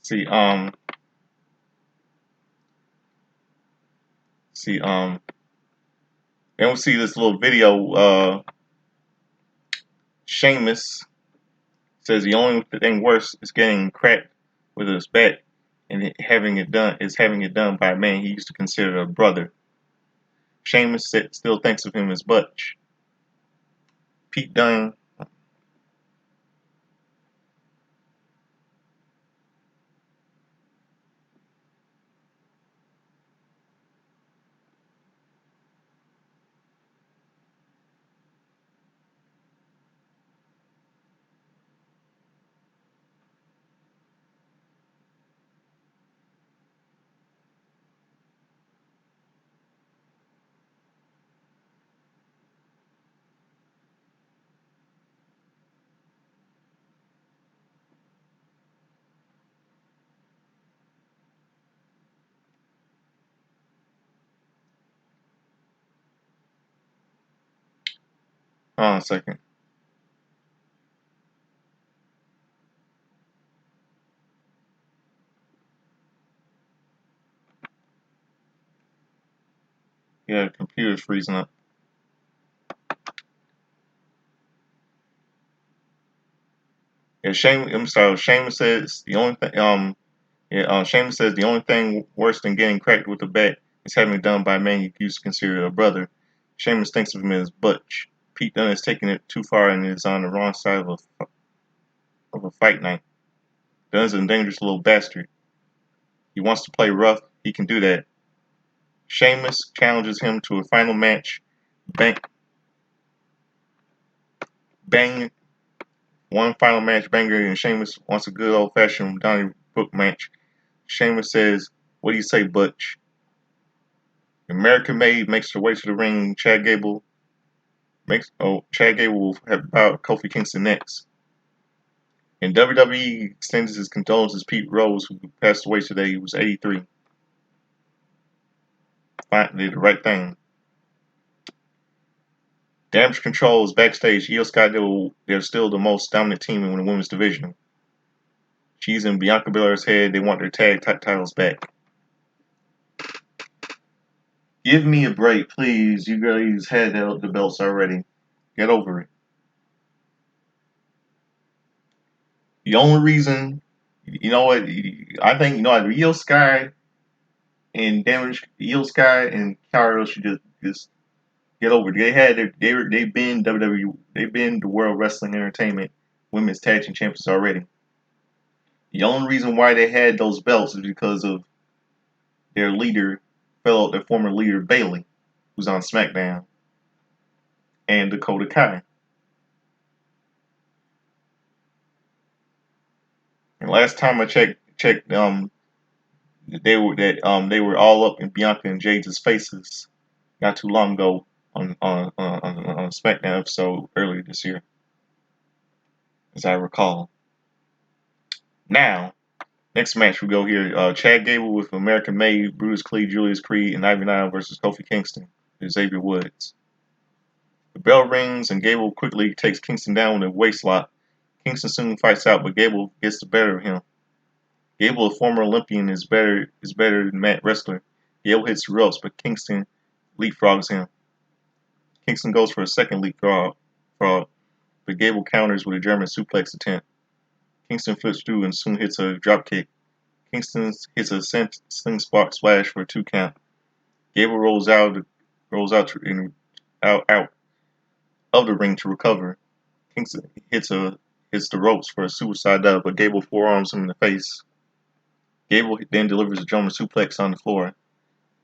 See, um, see, then we see this little video. Sheamus says the only thing worse is getting cracked with his back, and having it done by a man he used to consider a brother. Sheamus still thinks of him as Butch. Pete Dunne. Hold on a second. Yeah, the computer's freezing up. Yeah, I'm sorry. Sheamus says the only thing. Sheamus says the only thing worse than getting cracked with a bat is having it done by a man you used to consider a brother. Sheamus thinks of him as Butch. Pete Dunne is taking it too far and is on the wrong side of a fight night. Dunne's a dangerous little bastard. He wants to play rough. He can do that. Sheamus challenges him to a final match. Bang, bang, one final match banger, and Sheamus wants a good old fashioned Donnie Brook match. Sheamus says, "What do you say, Butch?" American Made makes her way to the ring. Chad Gable will have about Kofi Kingston next. And WWE extends his condolences to Pete Rose, who passed away today. He was 83. Fine, did the right thing. Damage Control is backstage. Io Sky, they're still the most dominant team in the women's division. She's in Bianca Belair's head. They want their tag titles back. Give me a break, please. You guys had the belts already. Get over it. The only reason, you know what, I think, Io Sky Io Sky and Kyle should just get over it. They've been WWE, they've been the World Wrestling Entertainment Women's Tag Team Champions already. The only reason why they had those belts is because of their former leader Bayley, who's on SmackDown, and Dakota Kai. And last time I checked, they were all up in Bianca and Jade's faces not too long ago on a SmackDown episode earlier this year, as I recall. Now, next match we go here: Chad Gable with American Made, Brutus Clee, Julius Creed, and Ivy Nile versus Kofi Kingston and Xavier Woods. The bell rings and Gable quickly takes Kingston down with a waist lock. Kingston soon fights out, but Gable gets the better of him. Gable, a former Olympian, is better than Matt wrestler. Gable hits the ropes, but Kingston leapfrogs him. Kingston goes for a second leapfrog, but Gable counters with a German suplex attempt. Kingston flips through and soon hits a dropkick. Kingston hits a slingshot splash for a 2 count. Gable rolls out of the ring to recover. Kingston hits the ropes for a suicide dive, but Gable forearms him in the face. Gable then delivers a German suplex on the floor.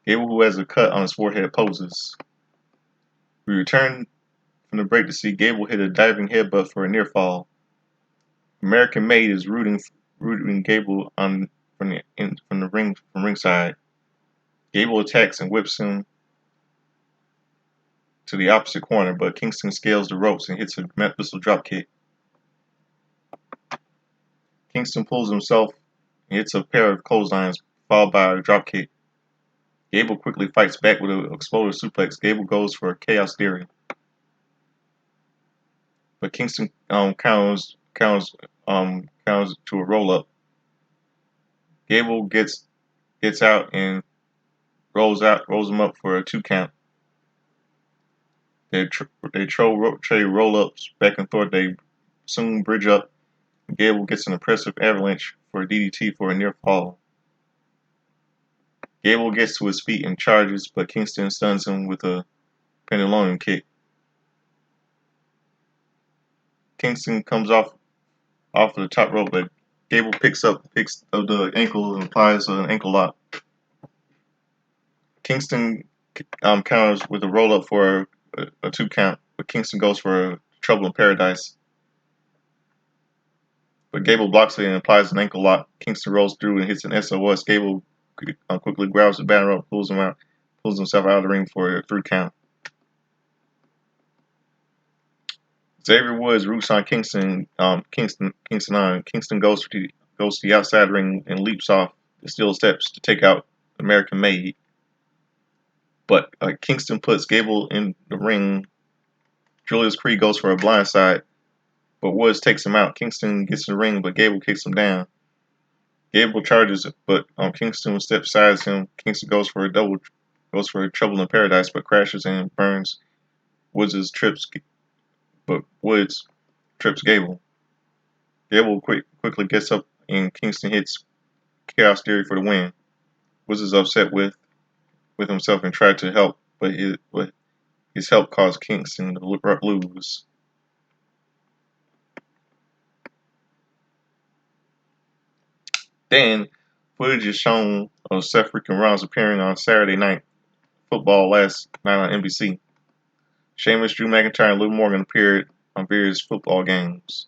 Gable, who has a cut on his forehead, poses. We return from the break to see Gable hit a diving headbutt for a near fall. American Made is rooting Gable from ringside. Gable attacks and whips him to the opposite corner, but Kingston scales the ropes and hits a missile dropkick. Kingston pulls himself and hits a pair of clotheslines, followed by a dropkick. Gable quickly fights back with an explosive suplex. Gable goes for a chaos theory. but Kingston counters to a roll up. Gable gets out and rolls him up for a 2 count. They trade roll ups back and forth. They soon bridge up. Gable gets an impressive avalanche for a DDT for a near fall. Gable gets to his feet and charges, but Kingston stuns him with a pendulum kick. Kingston comes off of the top rope, but Gable picks up the ankle and applies an ankle lock. Kingston counters with a roll up for a 2 count, but Kingston goes for trouble in paradise. But Gable blocks it and applies an ankle lock. Kingston rolls through and hits an SOS. Gable quickly grabs the banner rope, pulls himself out of the ring for a 3 count. Xavier Woods roots on Kingston. Kingston goes to the outside ring and leaps off the steel steps to take out American Made. But Kingston puts Gable in the ring. Julius Creed goes for a blindside, but Woods takes him out. Kingston gets in the ring, but Gable kicks him down. Gable charges, but Kingston steps sides him. Kingston goes for a trouble in paradise, but crashes and burns Woods trips Gable. Gable quickly gets up and Kingston hits Chaos Theory for the win. Woods is upset with himself and tried to help, but his help caused Kingston to lose. Then, footage is shown of Seth freaking Rollins appearing on Saturday Night Football last night on NBC. Sheamus, Drew McIntyre, and Liv Morgan appeared on various football games.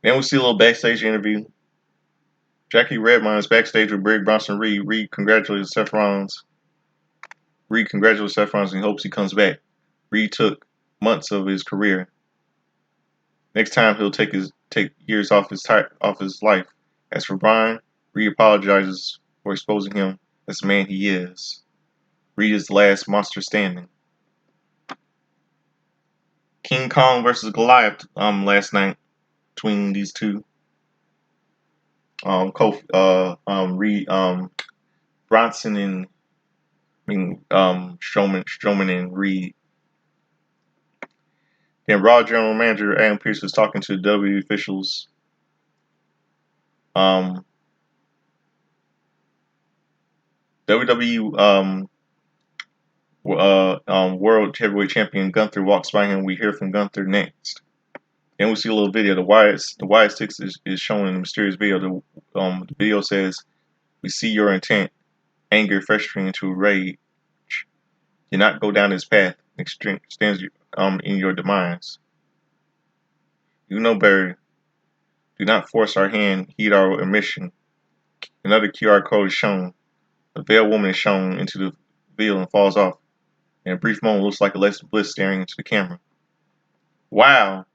Then we see a little backstage interview. Jackie Redmond is backstage with Brig Bronson Reed. Reed congratulates Seth Rollins. And hopes he comes back. Reed took months of his career. Next time he'll take years off his life. As for Brian, Reed apologizes for exposing him as the man he is. Reed is the last monster standing. King Kong versus Goliath last night between these two. Reed Bronson and Strowman and Reed. Then Raw General Manager Adam Pearce was talking to WWE officials. WWE World Heavyweight Champion Gunther walks by him. We hear from Gunther next. Then we see a little video. The Wyatt Six is showing a mysterious video. The video says, "We see your intent, anger festering into rage. Do not go down this path. Extends in your demise. You know better. Do not force our hand. Heed our admission." Another QR code is shown. A veiled woman is shown into the veil and falls off. In a brief moment, looks like Alexa Bliss staring into the camera. Wow.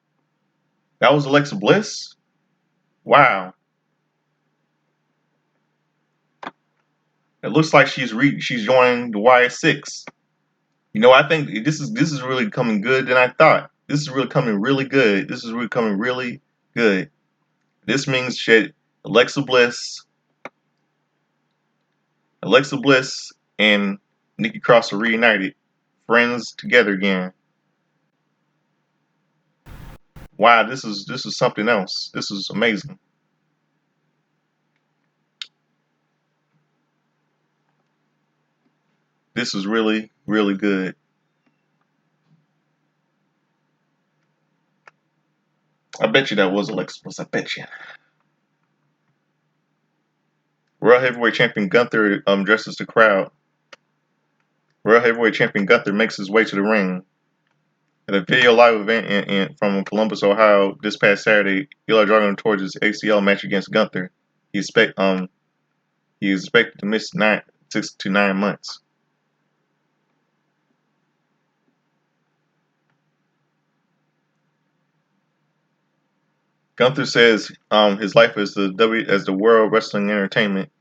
That was Alexa Bliss? Wow. It looks like she's joining the YS6. I think this is really coming good than I thought. This is really coming really good. This means shit. Alexa Bliss and Nikki Cross are reunited, friends together again. Wow, this is something else. This is amazing. This is really, really good. I bet you that was Alexa Bliss. I bet you. World Heavyweight Champion Gunther addresses the crowd. World Heavyweight Champion Gunther makes his way to the ring. At a video live event from Columbus, Ohio, this past Saturday, Eli Dragunov towards his ACL match against Gunther. He is expected to miss 6 to 9 months. Gunther says his life as the World Wrestling Entertainment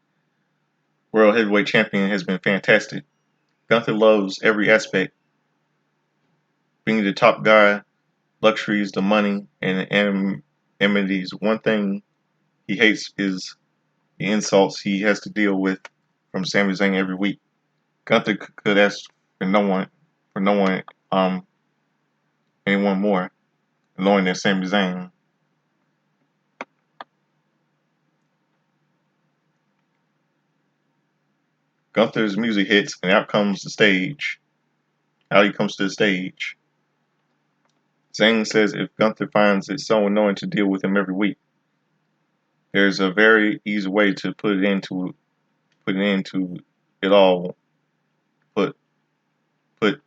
World Heavyweight Champion has been fantastic. Gunther loves every aspect, being the top guy, luxuries, the money, and amenities. One thing he hates is the insults he has to deal with from Sami Zayn every week. Gunther could ask for no one, anyone more, knowing that Sami Zayn. Gunther's music hits, and out comes the stage. Out he comes to the stage. Zayn says if Gunther finds it so annoying to deal with him every week, there's a very easy way to put an end to it all. Put put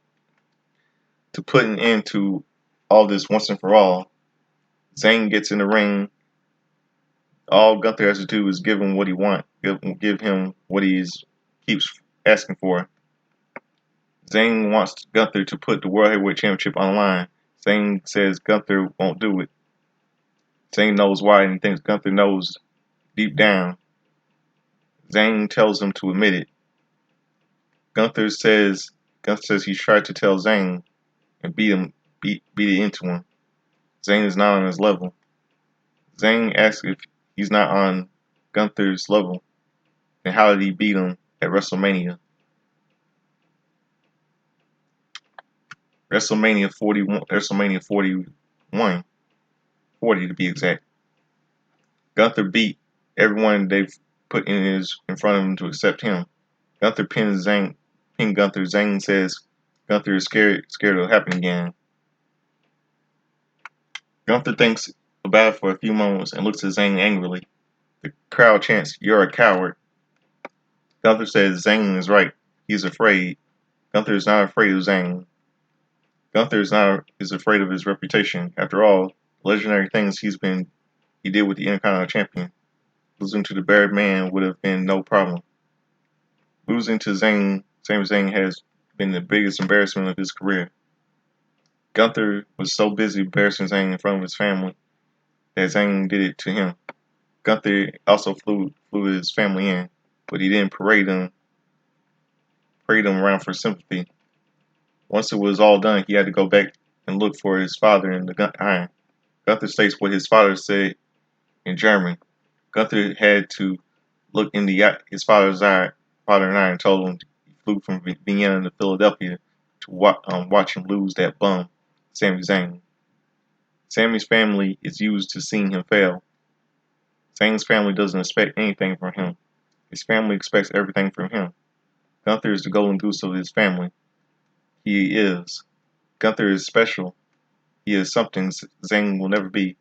to put an end to all this once and for all. Zayn gets in the ring. All Gunther has to do is give him what he wants. Give him what he keeps asking for. Zayn wants Gunther to put the World Heavyweight Championship on the line. Zayn says Gunther won't do it. Zayn knows why and he thinks Gunther knows deep down. Zayn tells him to admit it. Gunther says he tried to tell Zayn and beat it into him. Zayn is not on his level. Zayn asks if he's not on Gunther's level, then how did he beat him at WrestleMania? WrestleMania 41, 40 to be exact. Gunther beat everyone they've put in front of him to accept him. Gunther pins Gunther. Zayn says Gunther is scared it'll happen again. Gunther thinks about it for a few moments and looks at Zayn angrily. The crowd chants, "You're a coward." Gunther says Zayn is right. He's afraid. Gunther is not afraid of Zayn. Gunther is afraid of his reputation. After all, the legendary things he did with the Intercontinental Champion. Losing to the Bearded Man would have been no problem. Losing to Sami Zayn has been the biggest embarrassment of his career. Gunther was so busy embarrassing Zayn in front of his family that Zayn did it to him. Gunther also flew his family in, but he didn't parade them around for sympathy. Once it was all done, he had to go back and look for his father in the iron. Gunther states what his father said in German. Gunther had to look in his father's eye, and told him he flew from Vienna to Philadelphia to watch him lose that bum, Sami Zayn. Sami's family is used to seeing him fail. Zayn's family doesn't expect anything from him. His family expects everything from him. Gunther is the golden goose of his family. He is. Gunther is special. He is something Zayn will never be.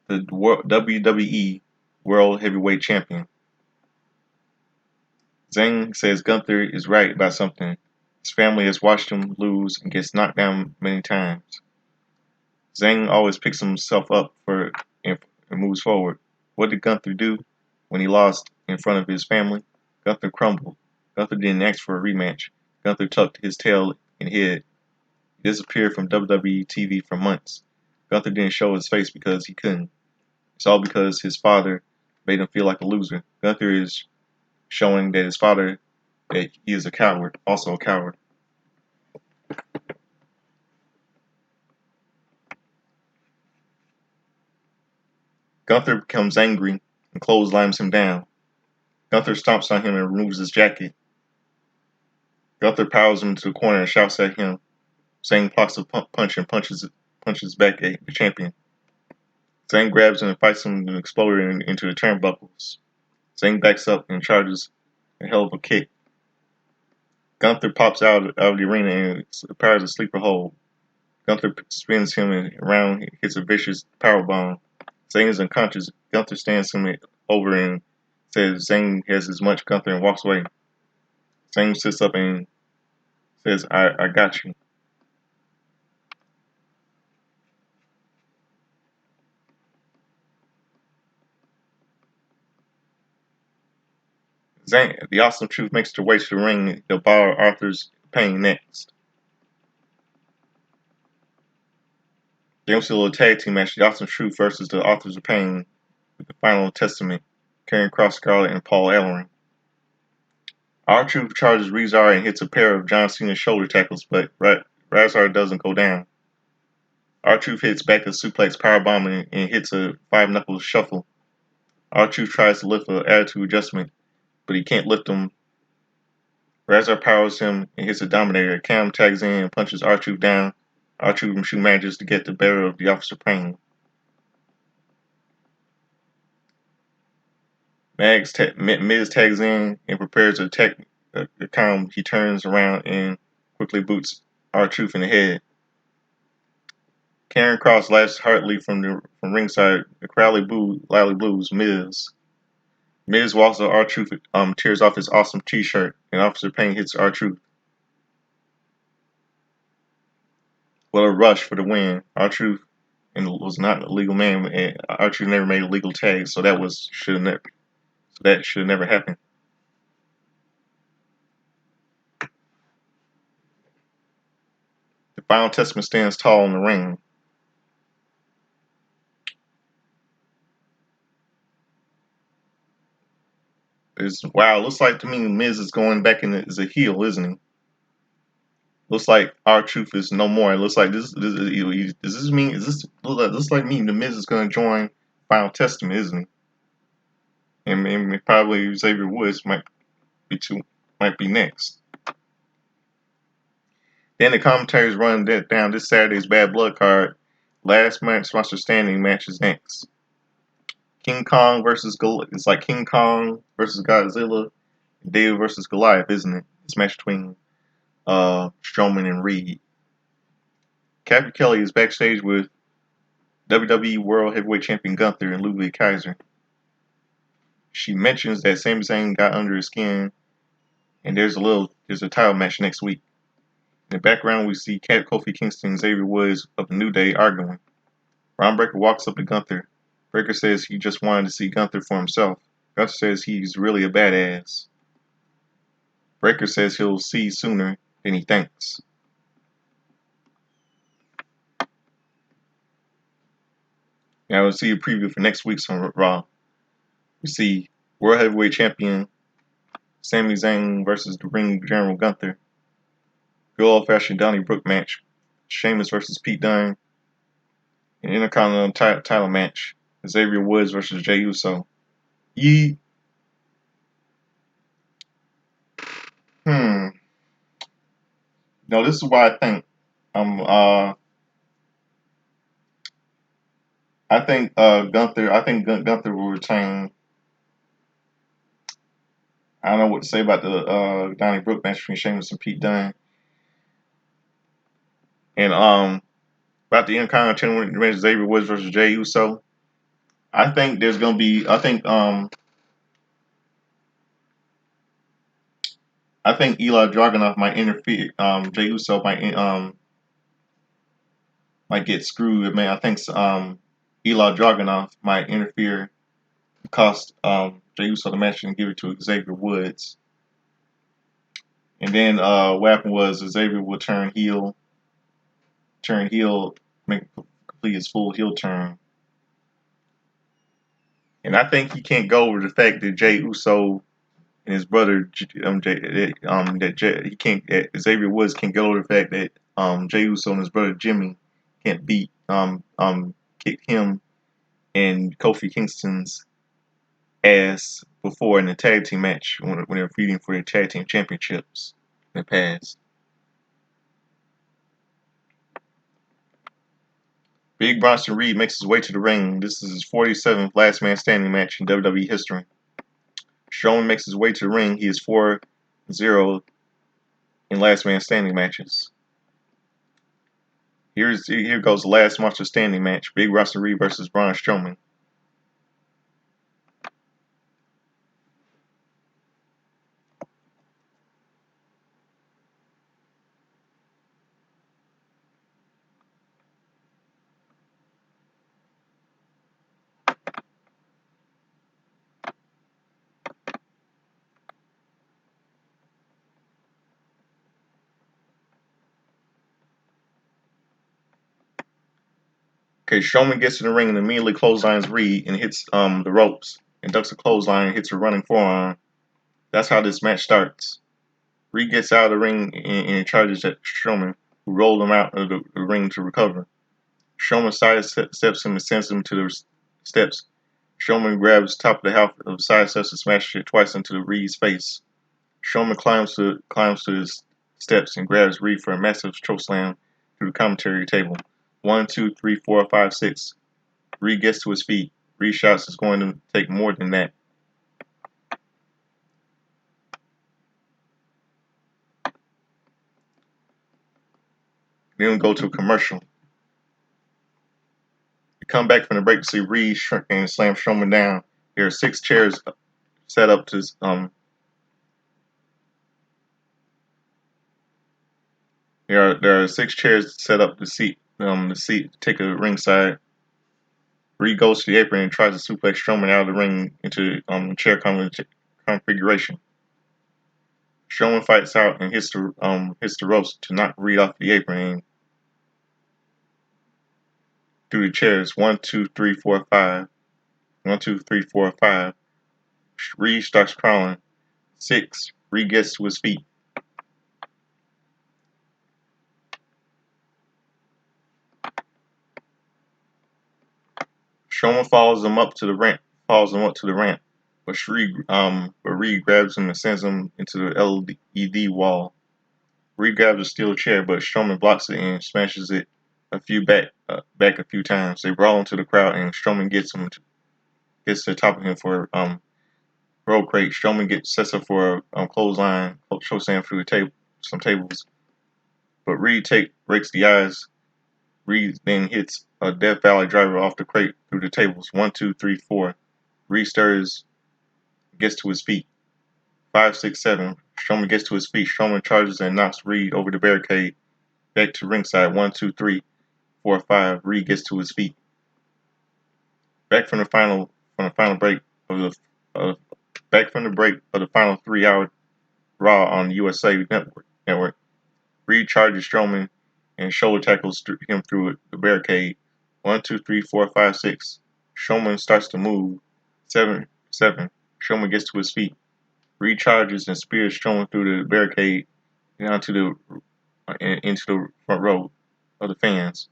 The WWE World Heavyweight Champion. Zayn says Gunther is right about something. His family has watched him lose and gets knocked down many times. Zayn always picks himself up and moves forward. What did Gunther do when he lost in front of his family? Gunther crumbled. Gunther didn't ask for a rematch. Gunther tucked his tail and hid. He disappeared from WWE TV for months. Gunther didn't show his face because he couldn't. It's all because his father made him feel like a loser. Gunther is showing that his father, that he is a coward, also a coward. Gunther becomes angry and clotheslines him down. Gunther stomps on him and removes his jacket. Gunther powers him to the corner and shouts at him. Zayn blocks a punch and punches back at the champion. Zayn grabs him and fights him to explode into the turnbuckles. Zayn backs up and charges a hell of a kick. Gunther pops out of the arena and powers a sleeper hold. Gunther spins him around, hits a vicious powerbomb. Zayn is unconscious. Gunther stands him over and says Zayn has as much Gunther and walks away. Zayn sits up and says, I got you. Zayn, the Awesome Truth makes their way to the ring. They'll borrow Arthur's pain next. Evansville tag team match: The Authors of Truth versus the Authors of Pain, with the Final Testament, Karrion Kross, Scarlett, and Paul Ellering. R-Truth charges Rezar and hits a pair of John Cena's shoulder tackles, but Razar doesn't go down. R-Truth hits back a suplex powerbomb and hits a five-knuckle shuffle. R-Truth tries to lift an attitude adjustment, but he can't lift him. Razor powers him and hits a dominator. Cam tags in and punches R-Truth down. R-Truth manages to get the better of the Officer Pain. Miz tags in and prepares to attack Cam. He turns around and quickly boots R-Truth in the head. Karrion Kross laughs heartily from ringside. The crowd loudly boos Miz. Miz walks up R-Truth, tears off his awesome t-shirt, and Officer Pain hits R-Truth. What a rush for the win. R-Truth was not a legal man, and R-Truth never made a legal tag, so that should never happen. The Final Testament stands tall in the ring. Looks like to me Miz is going back in as a heel, isn't he? Looks like R-Truth is no more. It looks like does this mean looks like me the Miz is going to join Final Testament, isn't he? And probably Xavier Woods might be next. Then the commentators run down this Saturday's Bad Blood card. Last match, monster standing match is next. King Kong versus it's like King Kong versus Godzilla, David versus Goliath, isn't it? It's a match between Strowman and Reed. Kathy Kelly is backstage with WWE World Heavyweight Champion Gunther and Ludwig Kaiser. She mentions that Sami Zayn got under his skin, and there's a title match next week. In the background, we see Kofi Kingston and Xavier Woods of the New Day arguing. Ron Breakker walks up to Gunther. Breakker says he just wanted to see Gunther for himself. Gunther says he's really a badass. Breakker says he'll see sooner than he thinks. Now we'll see a preview for next week's on Raw. We see World Heavyweight Champion Sami Zayn versus the Ring General Gunther. Good old-fashioned Donnybrook match. Sheamus versus Pete Dunne. An Intercontinental title match. Xavier Woods versus Jey Uso. No, this is why I think Gunther will retain. I don't know what to say about the Donnybrook match between Sheamus and Pete Dunne. And about the Intercontinental match, Xavier Woods versus Jey Uso. I think there's gonna be I think Eli Dragunov might interfere. Jey Uso might get screwed. Man, I think Eli Dragunov might interfere, cost Jey Uso the match and give it to Xavier Woods. And then what happened was Xavier will turn heel, complete his full heel turn. And I think he can't go over the fact that Jey Uso and his brother Xavier Woods can't get over the fact that Jey Uso and his brother Jimmy can't kick him and Kofi Kingston's ass before in the tag team match when they were feuding for the tag team championships in the past. Big Bronson Reed makes his way to the ring. This is his 47th last man standing match in WWE history. Strowman makes his way to the ring. He is 4-0 in last man standing matches. Here goes the last monster standing match. Big Bronson Reed versus Braun Strowman. Okay, Strowman gets to the ring and immediately clotheslines Reed and hits the ropes and ducks a clothesline and hits a running forearm. That's how this match starts. Reed gets out of the ring and charges at Strowman, who rolled him out of the ring to recover. Strowman sidesteps him and sends him to the steps. Strowman grabs the top of the half of the side steps and smashes it twice into Reed's face. Strowman climbs to his steps and grabs Reed for a massive chokeslam through the commentary table. 1, 2, 3, 4, 5, 6. Reed gets to his feet. Reed shouts it's going to take more than that. Then we go to a commercial. We come back from the break to see Reed and slam Strowman down. There are 6 chairs set up to there are 6 chairs set up to seat take a ringside. Reed goes to the apron and tries to suplex Strowman out of the ring into chair configuration. Strowman fights out and hits the ropes to knock Reed off the apron and through the chairs. 1, 2, 3, 4, 5. 1, 2, 3, 4, 5. Reed starts crawling. 6. Reed gets to his feet. Strowman follows him up to the ramp. But Reed grabs him and sends him into the LED wall. Reed grabs a steel chair, but Strowman blocks it and smashes it back a few times. They brawl into the crowd, and Strowman gets to the top of him for roll crate. Strowman sets up for a clothesline, chokeslam through some tables. But Reed breaks the eyes. Reed then hits a Death Valley driver off the crate through the tables. 1, 2, 3, 4. Reed gets to his feet. 5, 6, 7. Strowman gets to his feet. Strowman charges and knocks Reed over the barricade. Back to ringside. 1, 2, 3, 4, 5. Reed gets to his feet. Back from the break of the final 3-hour Raw on the USA Network. Reed charges Strowman and shoulder tackles him through the barricade. 1, 2, 3, 4, 5, 6. Strowman starts to move. 7. Strowman gets to his feet. Reed charges and spears Strowman through the barricade and into the front row of the fans.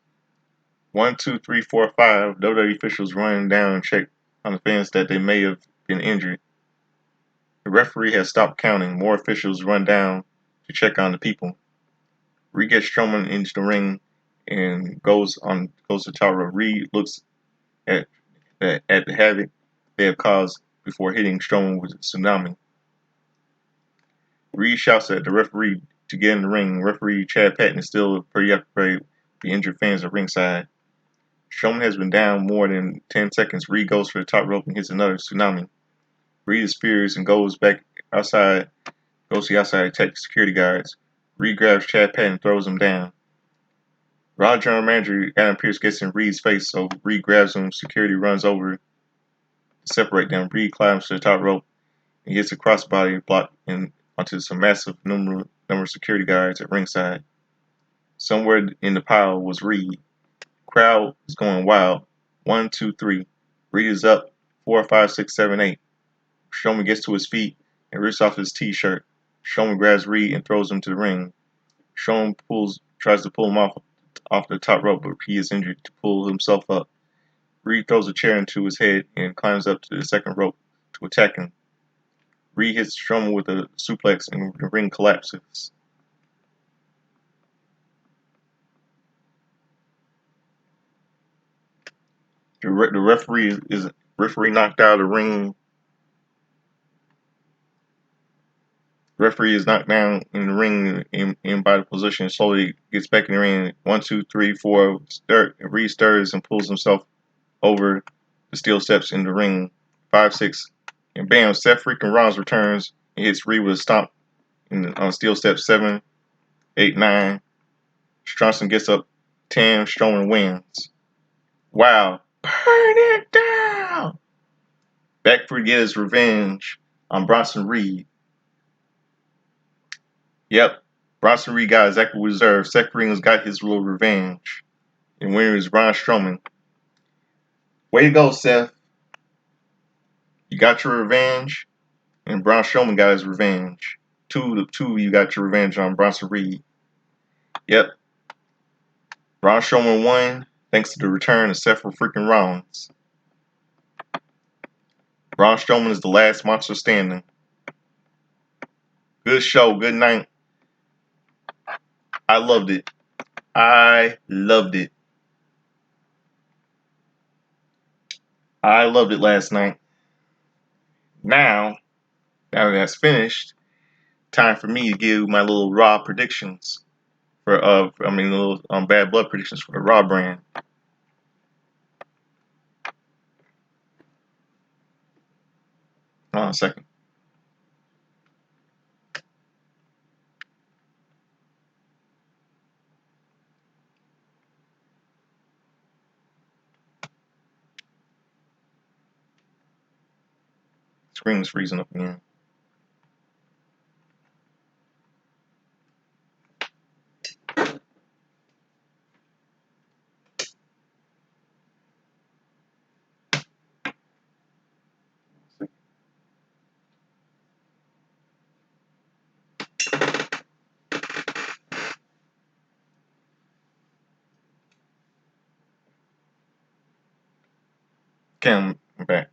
1, 2, 3, 4, 5. WWE officials run down and check on the fans that they may have been injured. The referee has stopped counting. More officials run down to check on the people. Reed gets Strowman into the ring and goes to top rope. Reed looks at the havoc they have caused before hitting Strowman with a tsunami. Reed shouts at the referee to get in the ring. Referee Chad Patton is still preoccupied with the injured fans at ringside. Strowman has been down more than 10 seconds. Reed goes for the top rope and hits another tsunami. Reed is furious and goes to the outside to attack security guards. Reed grabs Chad Patton and throws him down. Raw General Manager Adam Pearce gets in Reed's face, so Reed grabs him. Security runs over to separate them. Reed climbs to the top rope and hits a crossbody block onto some massive number of security guards at ringside. Somewhere in the pile was Reed. Crowd is going wild. 1, 2, 3. Reed is up. 4, 5, 6, 7, 8. Strowman gets to his feet and rips off his t-shirt. Strowman grabs Reed and throws him to the ring. Strowman tries to pull him off the top rope, but he is injured to pull himself up. Reed throws a chair into his head and climbs up to the second rope to attack him. Reed hits Strowman with a suplex and the ring collapses. The referee knocked out of the ring. Referee is knocked down in the ring in by the position. Slowly gets back in the ring. 1, 2, 3, 4. Reed stirs and pulls himself over the steel steps in the ring. 5, 6. And bam, Seth freaking Rollins returns and hits Reed with a stomp on steel steps. 7, 8, 9. Johnson gets up. 10. Strowman wins. Wow. Burn it down! Beckford gets revenge on Bronson Reed. Yep, Bronson Reed got exactly what he deserved. Seth Rollins got his little revenge. And winner is Braun Strowman. Way to go, Seth. You got your revenge, and Braun Strowman got his revenge. Two, you got your revenge on Bronson Reed. Yep, Braun Strowman won thanks to the return of Seth freaking Rollins. Braun Strowman is the last monster standing. Good show, good night. I loved it. I loved it. I loved it last night. Now that that's finished, time for me to give my little Raw predictions little Bad Blood predictions for the Raw brand. Hold on a second. Screen's freezing up again. Okay, I'm back.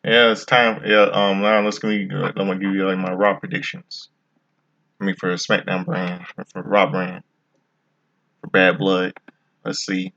Yeah, it's time. Yeah, now I'm gonna give you like my Raw predictions. For SmackDown brand, for Raw brand, for Bad Blood. Let's see.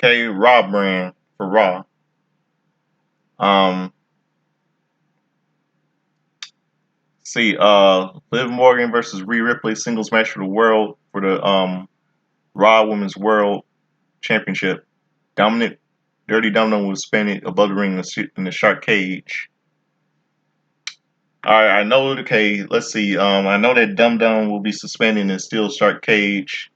Okay, Raw brand for Raw. Um, Liv Morgan versus Rhea Ripley singles match for the Raw Women's World Championship. Dominic Dirty Dum was spinning above the ring in the shark cage. All right, I know. Okay, let's see. I know that Dum Dum will be suspended in the steel shark cage.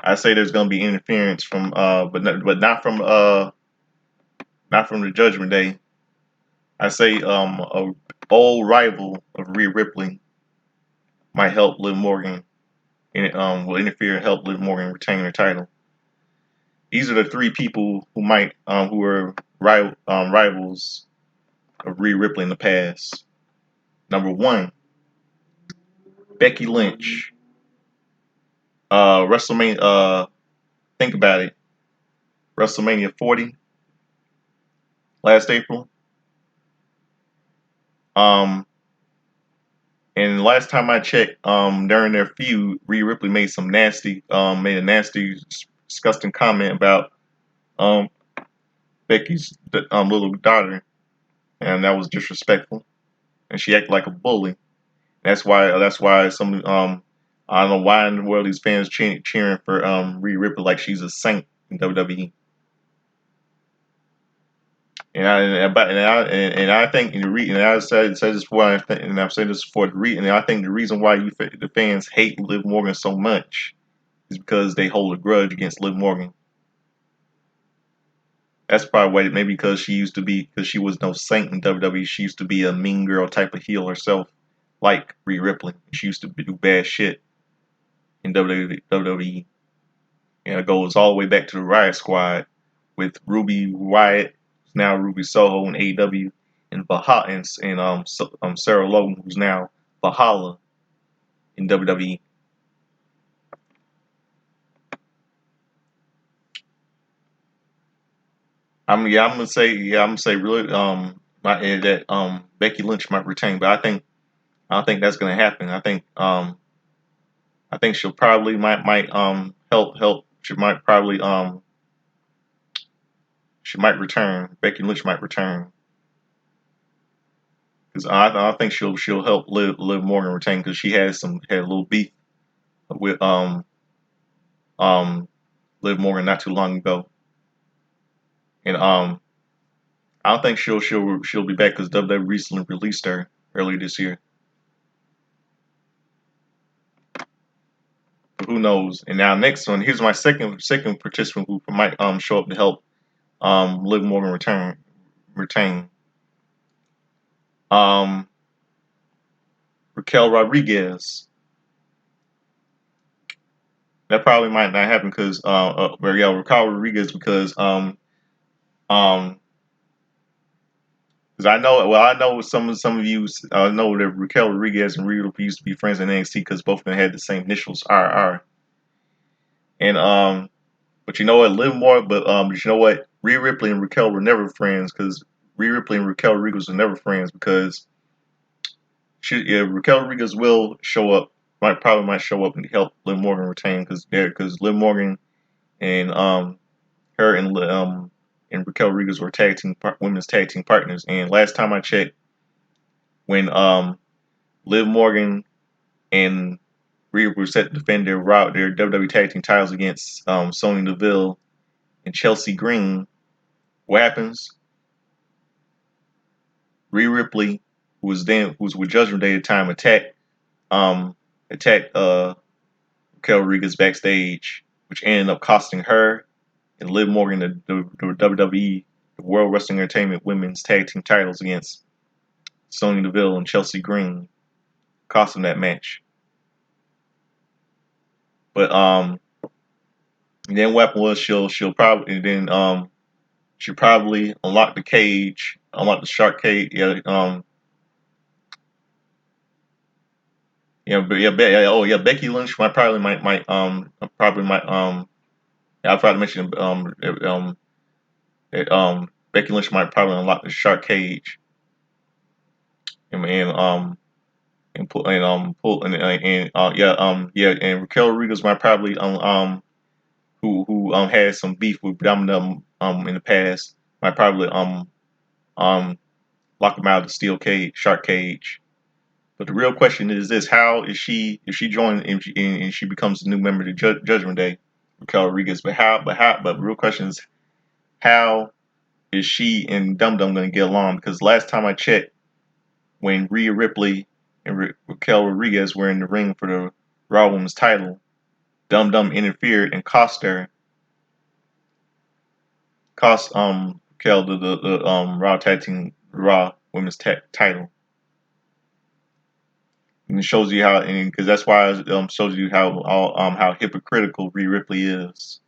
I say there's gonna be interference from, but not from the Judgment Day. I say a old rival of Rhea Ripley might help Liv Morgan, and will interfere and help Liv Morgan retain her title. These are the three people who are rivals of Rhea Ripley in the past. Number one, Becky Lynch. WrestleMania. Think about it. WrestleMania 40 last April. Um, and last time I checked, during their feud, Rhea Ripley made made a nasty, disgusting comment about um Becky's little daughter, and that was disrespectful. And she acted like a bully. That's why some I don't know why in the world these fans cheering for Rhea Ripley like she's a saint in WWE. And I think and I said this before, and I've said this before. And I think the reason why the fans hate Liv Morgan so much is because they hold a grudge against Liv Morgan. That's probably why. Maybe because she was no saint in WWE. She used to be a mean girl type of heel herself, like Rhea Ripley. She used to do bad shit in WWE. And it goes all the way back to the Riot Squad with Ruby Riot, now Ruby Soho in AEW, and Sarah Logan, who's now Valhalla in WWE. I'm gonna say really that Becky Lynch might retain, but I don't think that's gonna happen. I think she'll probably might help. She might return. Becky Lynch might return. because I think she'll help Liv Morgan retain because she had a little beef with um Liv Morgan not too long ago, and I don't think she'll be back because WWE recently released her earlier this year. But who knows? And now next one, here's my second participant who might show up to help Liv Morgan retain. Um, Raquel Rodriguez. That probably might not happen because Raquel Rodriguez um because I know some of you know that Raquel Rodriguez and Rhea Ripley used to be friends in NXT because both of them had the same initials RR. And but you know what, but you know what, Rhea Ripley and Raquel were never friends because Rhea Ripley and Raquel Rodriguez were never friends because Raquel Rodriguez will show up, might show up and help Liv Morgan retain because Liv Morgan and her and Raquel Rodriguez were women's tag team partners. And last time I checked, when Liv Morgan and Rhea were set to defend their WWE tag team titles against Sonya Deville and Chelsea Green, what happens? Rhea Ripley, who was with Judgment Day at the time, attacked Raquel Rodriguez backstage, which ended up costing her and Liv Morgan the WWE, the World Wrestling Entertainment Women's Tag Team titles against Sonya Deville and Chelsea Green, cost them that match. But then what happened was she'll probably unlock the shark cage. Becky Lynch I probably mentioned that Becky Lynch might probably unlock the shark cage and pull and Raquel Rodriguez might probably who had some beef with Dum Dum in the past might probably um lock him out of the shark cage. But the real question is this: how is she if she joins and she becomes a new member of the Judgment Day, Raquel Rodriguez? But the real question is how is she and Dum Dum going to get along? Because last time I checked, when Rhea Ripley and Raquel Rodriguez were in the ring for the Raw Women's title, Dum Dum interfered and cost Raquel the Raw Women's title. And it shows you how, and because that's why it shows you how hypocritical Rhea Ripley is.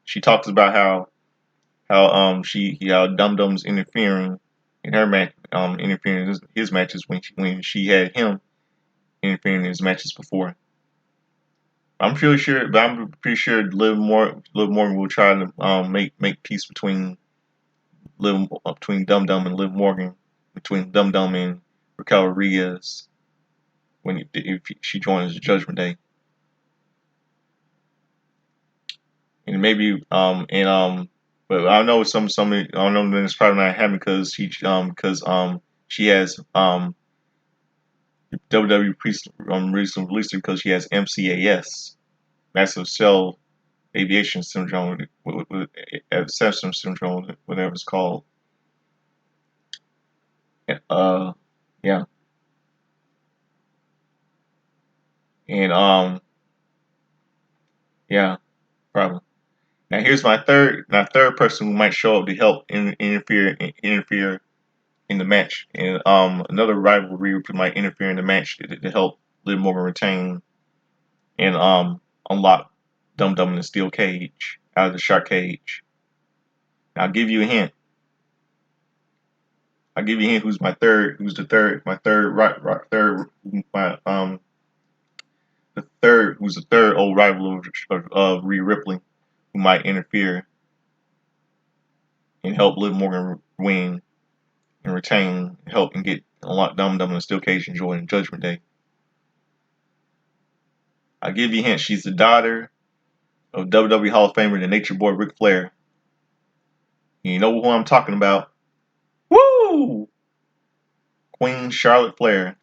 She talks about how Dum Dum's interfering in her match, interfering in his matches when she had him interfering in his matches before. I'm pretty sure Liv Morgan will try to make peace between Dum Dum and Liv Morgan, between Dum Dum and Raquel Rodriguez if she joins the Judgment Day. And maybe but I know I don't know that it's probably not happening because she has WWE recently released her because she has MCAS, massive cell aviation syndrome, with sepsis syndrome, whatever it's called. Yeah, and yeah, probably. Now here's my third person who might show up to help interfere in the match, and another rivalry who might interfere in the match to help Liv Morgan retain and unlock Dum Dum in the steel cage out of the shark cage. Now, I'll give you a hint. Who's the third old rival of Rhea Ripley who might interfere and help Liv Morgan win and retain, help and get unlock Dum Dum in the steel cage and join Judgment Day. I'll give you a hint. She's the daughter of WWE Hall of Famer, the Nature Boy Ric Flair. You know who I'm talking about. Woo! Queen Charlotte Flair.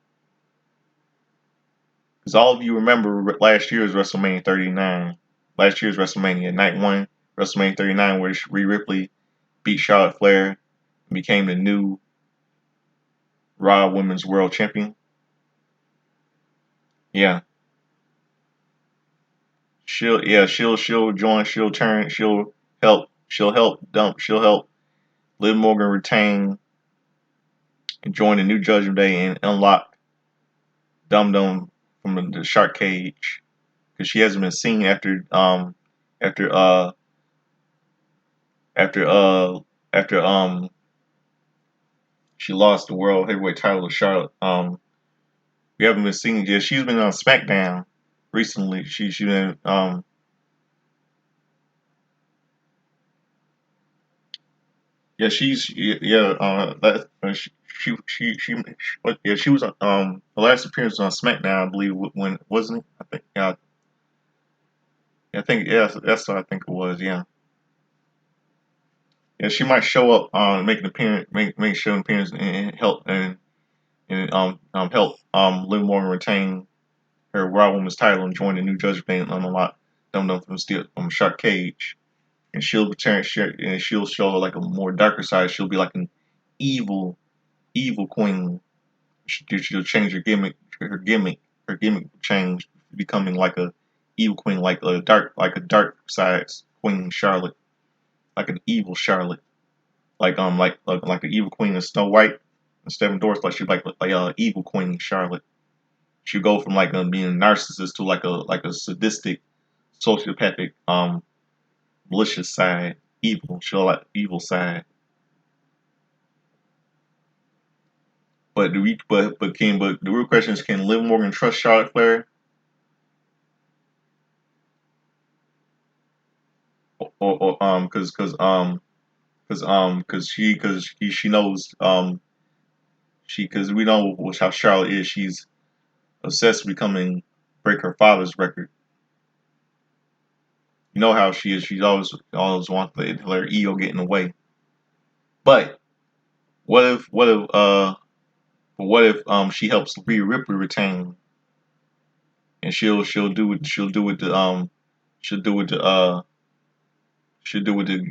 Because all of you remember last year's WrestleMania 39. Last year's WrestleMania, night one, WrestleMania 39, where Rhea Ripley beat Charlotte Flair and became the new Raw Women's World Champion. Yeah. She'll join, she'll help Liv Morgan retain and join the New Judgment Day and unlock Dum Dum from the shark cage. Because she hasn't been seen after after uh after she lost the world heavyweight title to Charlotte. We haven't been seeing yet. She's been on SmackDown recently. She's been yeah, she was her last appearance on SmackDown, I believe, when wasn't it? I think that's what I think it was. Yeah, yeah, she might show up make an appearance, make show an appearance and help Liv Morgan retain her Raw Women's title and join the New Judgment Day and unlock Dum Dum from Shark Cage. And she'll show like a more darker side. She'll be like an evil, evil queen. She'll change her gimmick will change, becoming like a evil queen, like a dark side Queen Charlotte, like an evil Charlotte, like the evil queen of Snow White instead of Doris, like she's like evil Queen Charlotte. She'll go from like being a narcissist to like a sadistic, sociopathic, malicious side, evil. She'll like evil side. But the real question is, can Liv Morgan trust Charlotte Flair? Because she knows because we know how Charlotte is. She's obsessed with becoming break her father's record. You know how she is. She's always wants to let her ego get in the way. But what if she helps Rhea Ripley retain, and she'll do it to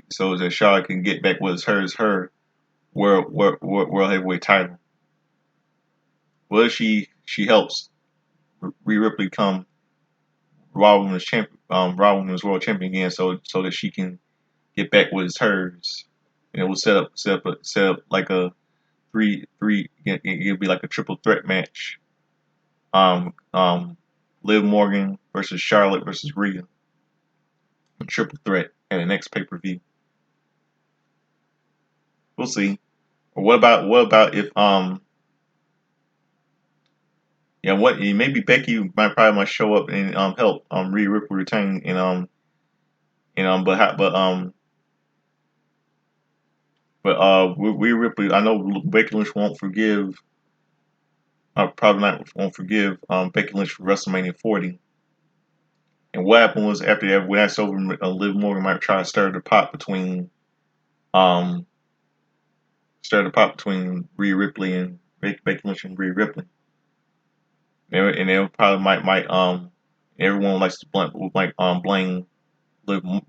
so that Charlotte can get back what's hers, her world heavyweight title. What if she helps Rhea Ripley become Raw Women's World Champion again, so that she can get back what is hers, and it will set up like a three. It'll be like a triple threat match. Um, um, Liv Morgan versus Charlotte versus Rhea, a triple threat at the next pay per view. We'll see. Or what about if yeah, what maybe Becky might show up and help Rhea Ripley retain but Rhea Ripley, I know Becky Lynch won't forgive probably not won't forgive Becky Lynch for WrestleMania 40. And what happened was after that, when that's over, Liv Morgan might try to um stir the pot between Rhea Ripley and Becky Lynch and Rhea Ripley. And they probably might everyone likes to blame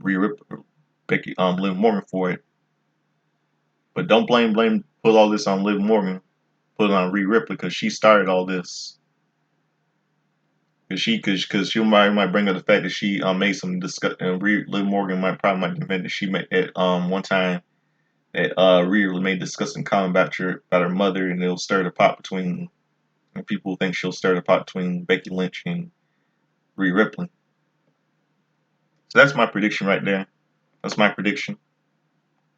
Rhea Ripley, Liv Morgan for it. But don't put all this on Liv Morgan, put it on Rhea Ripley because she started all this. Because she might bring up the fact that she made some discuss and Liv Morgan might defend that she made at one time that Rhea made disgusting comment about her mother, and it'll stir the pot between and people think she'll stir the pot between Becky Lynch and Rhea Ripley. So that's my prediction right there. That's my prediction.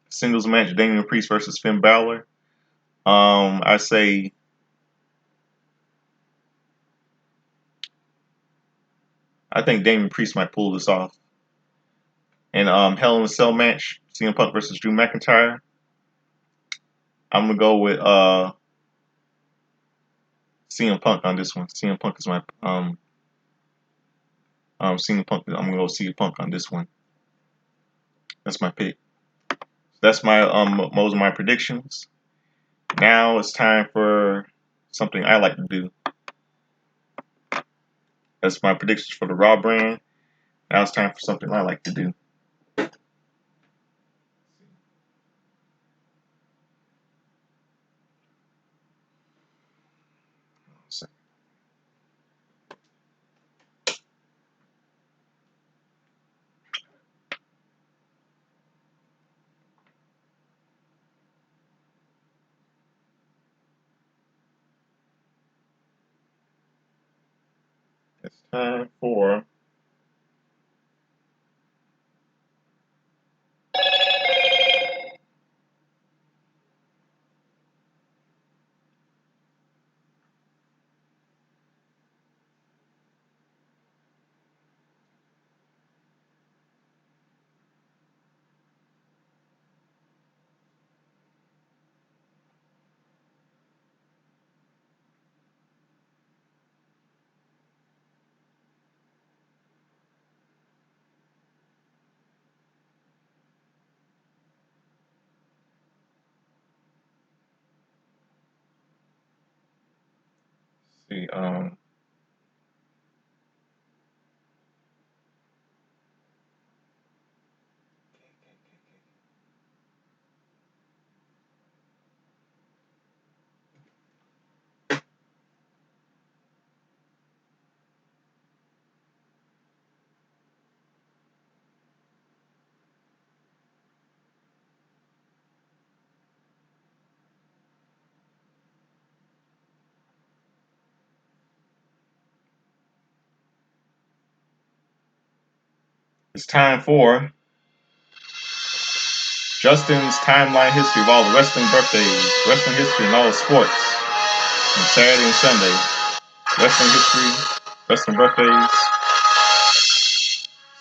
Singles match: Damian Priest versus Finn Balor. I say I think Damian Priest might pull this off. And Hell in a Cell match: CM Punk versus Drew McIntyre. I'm gonna go with CM Punk on this one. CM Punk is my CM Punk. I'm gonna go CM Punk on this one. That's my pick. That's my most of my predictions. Now it's time for something I like to do. That's my predictions for the Raw brand. Now it's time for something I like to do. It's time for see. It's time for Justin's timeline history of all the wrestling birthdays, wrestling history and all the sports from Saturday and Sunday. Wrestling history, wrestling birthdays,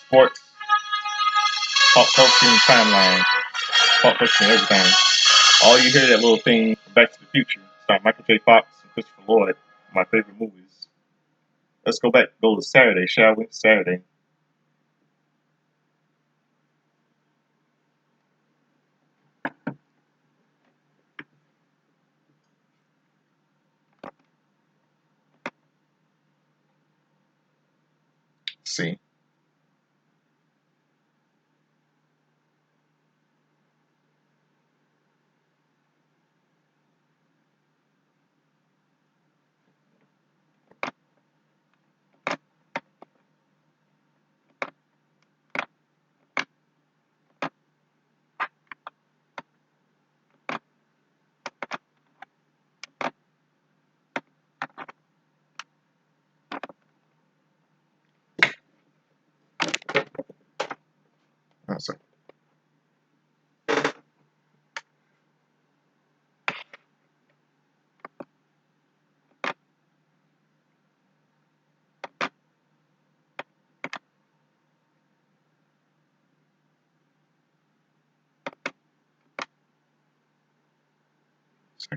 sports, pop culture and timeline, pop culture and everything. All you hear that little thing from Back to the Future. Starring Michael J. Fox and Christopher Lloyd, my favorite movies. Let's go to Saturday, shall we? Saturday. Let's see. Let's see.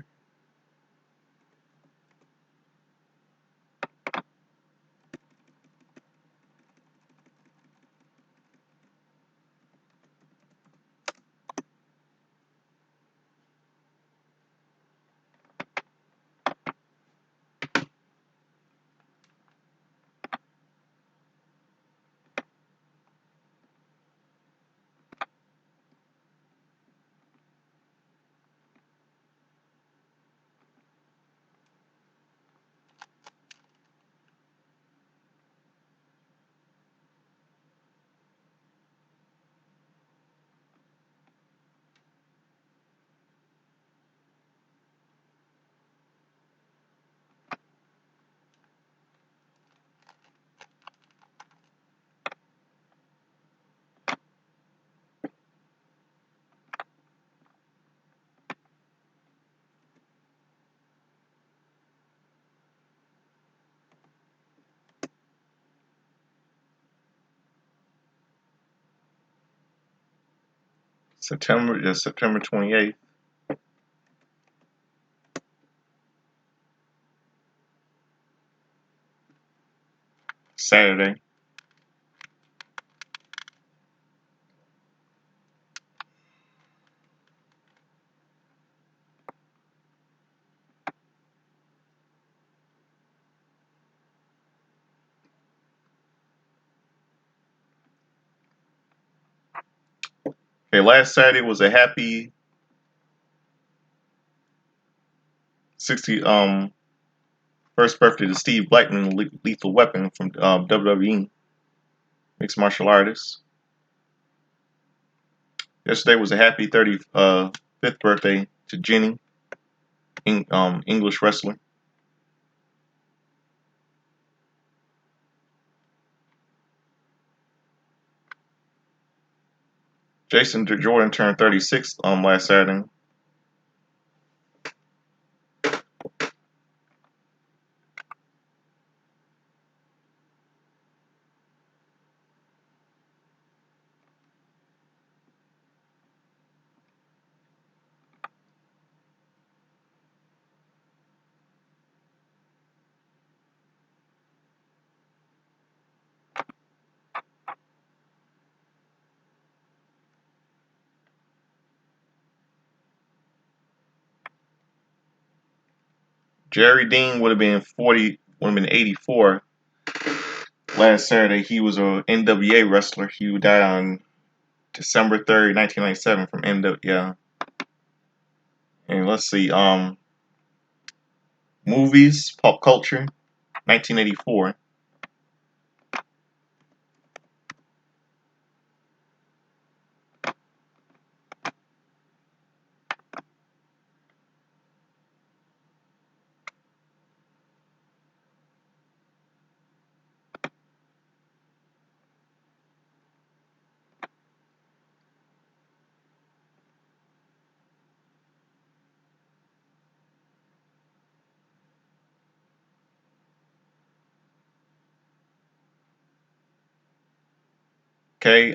September is September 28th. Saturday. Okay, last Saturday was a happy 60 first birthday to Steve Blackman, Lethal Weapon from WWE, mixed martial artist. Yesterday was a happy 35th birthday to Jenny, English wrestler. Jason Jordan turned 36 last Saturday. Jerry Dean would have been 40, would have been 84 last Saturday. He was a NWA wrestler. He died on December 3rd, 1997 from NWA. Yeah. And let's see, movies, pop culture, 1984. Okay,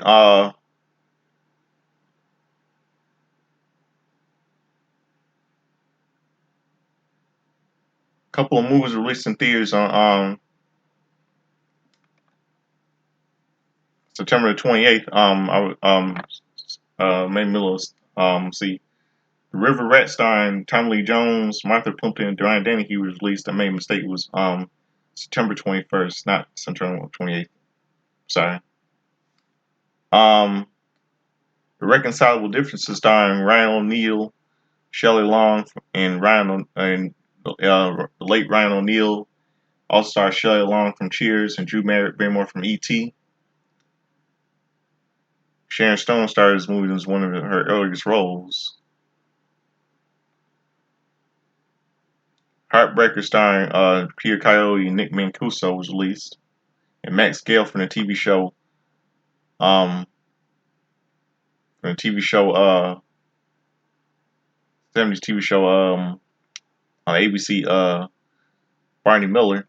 couple of movies released in theaters on September the 28th. Maybe middle of see, River Rat starring Tommy Lee Jones, Martha Plimpton, and Brian Dennehy was released. I made a mistake. It was September 21st, not September 28th. Sorry. Um, The Reconcilable Differences starring Ryan O'Neal, Shelley Long, and the late Ryan O'Neal. All-star Shelley Long from Cheers and Drew Barrymore from E.T. Sharon Stone starred this movie as one of her earliest roles. Heartbreaker starring Peter Coyote and Nick Mancuso was released. And Max Gale from the TV show um from the TV show 70s TV show on ABC Barney Miller.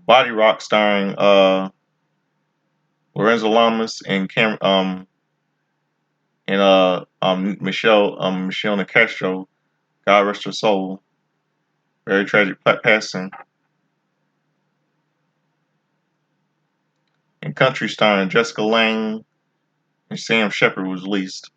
Body Rock starring Lorenzo Lamas and Michelle Nicastro. God rest her soul. Very tragic passing. And Country starring Jessica Lange and Sam Shepard was released.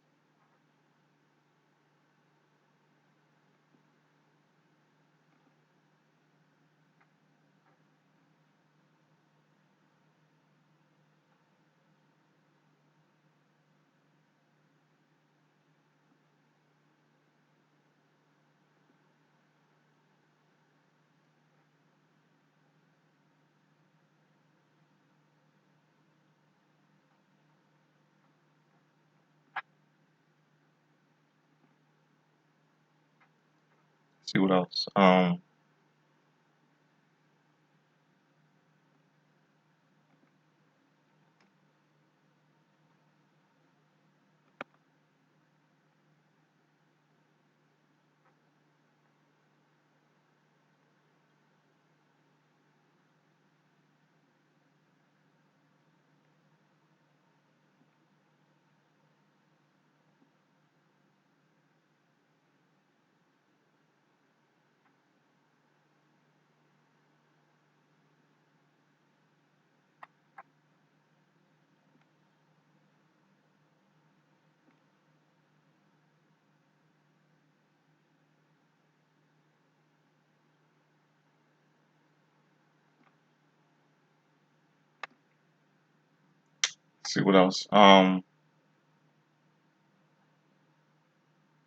Let's see what else. Let's see what else.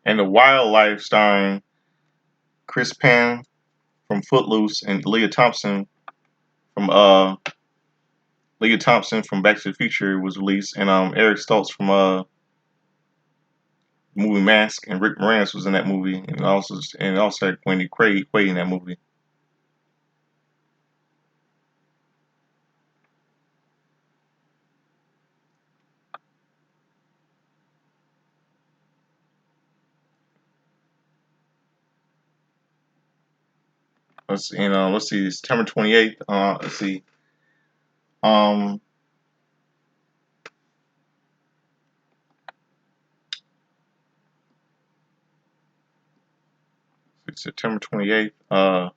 And The Wildlife, starring Chris Penn from Footloose and Leah Thompson from Back to the Future was released, and Eric Stoltz from movie Mask, and Rick Moranis was in that movie, and also had Quaid in that movie. Let's see, September 28th. Let's see, um, September 28th. I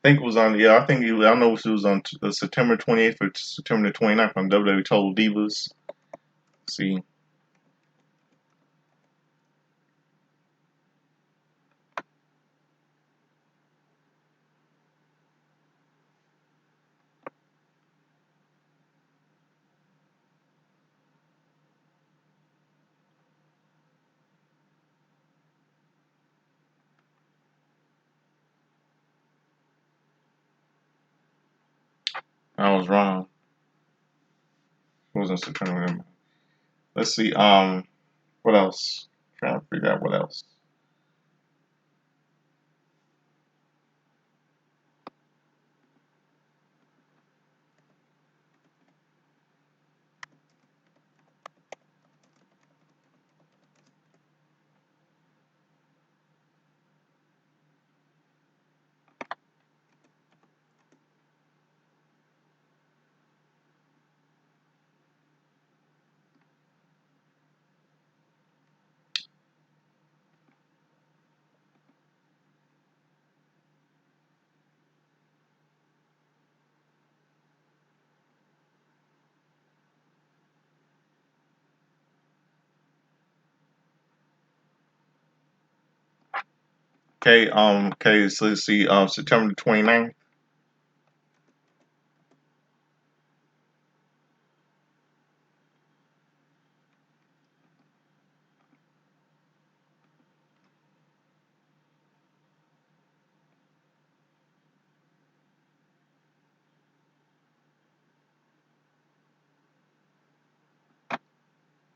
think it was on. Yeah, I know it was on September 28th or September the 29th on WWE Total Divas. Let's see. I was wrong. It wasn't September. Let's see. What else? Trying to figure out what else. Okay. So let's see. September the 29th.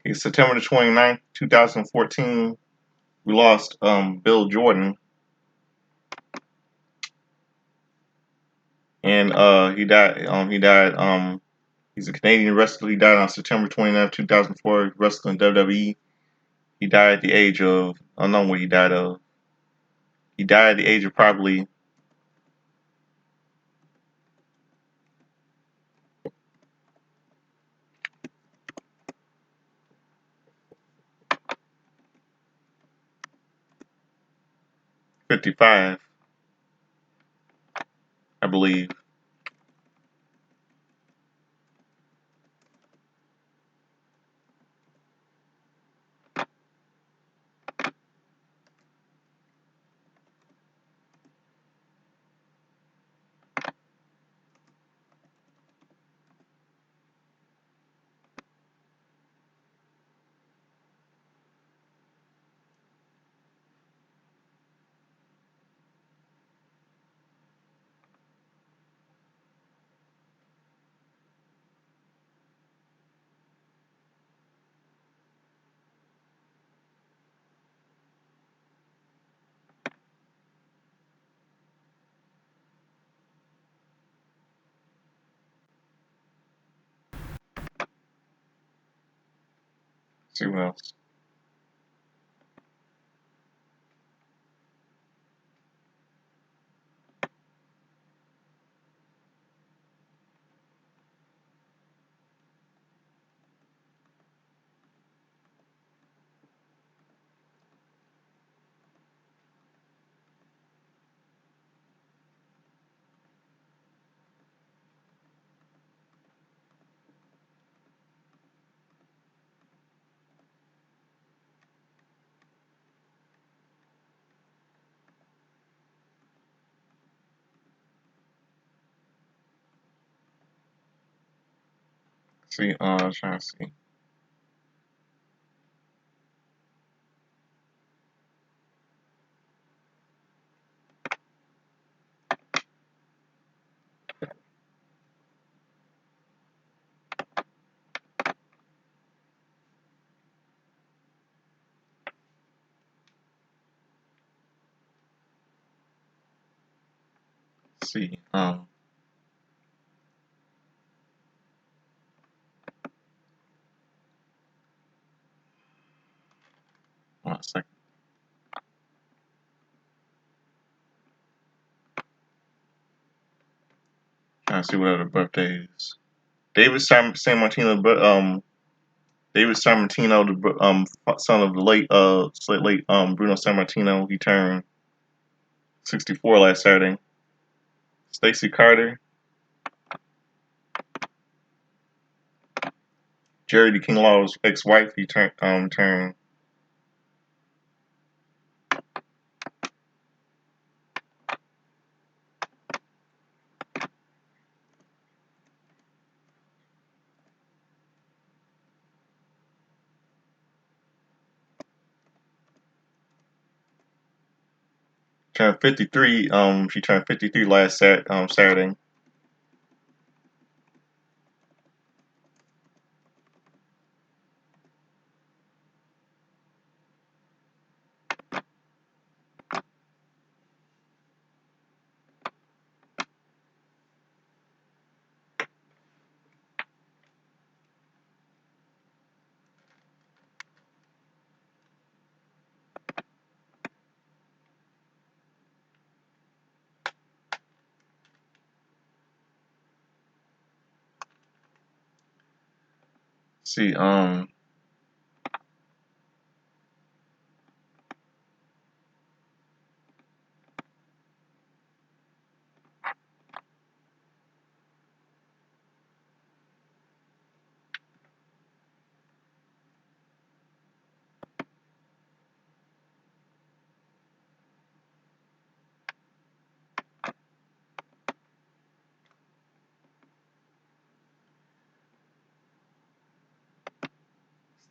Okay, September the 29th, 2014. We lost Bill Jordan, and he died. He's a Canadian wrestler. He died on September 29th, 2004, wrestling WWE. He died at the age of, I don't know what he died of. He died at the age of probably 55, I believe. Let's see what else. See, trying to see. See, 1 second. Trying to see what other birthdays. David San Martino, but David San Martino, the son of the late Bruno San Martino. He turned 64 last Saturday. Stacy Carter, Jerry the King Lawler's ex-wife. He turned. Turned 53. She turned 53 last Saturday. See,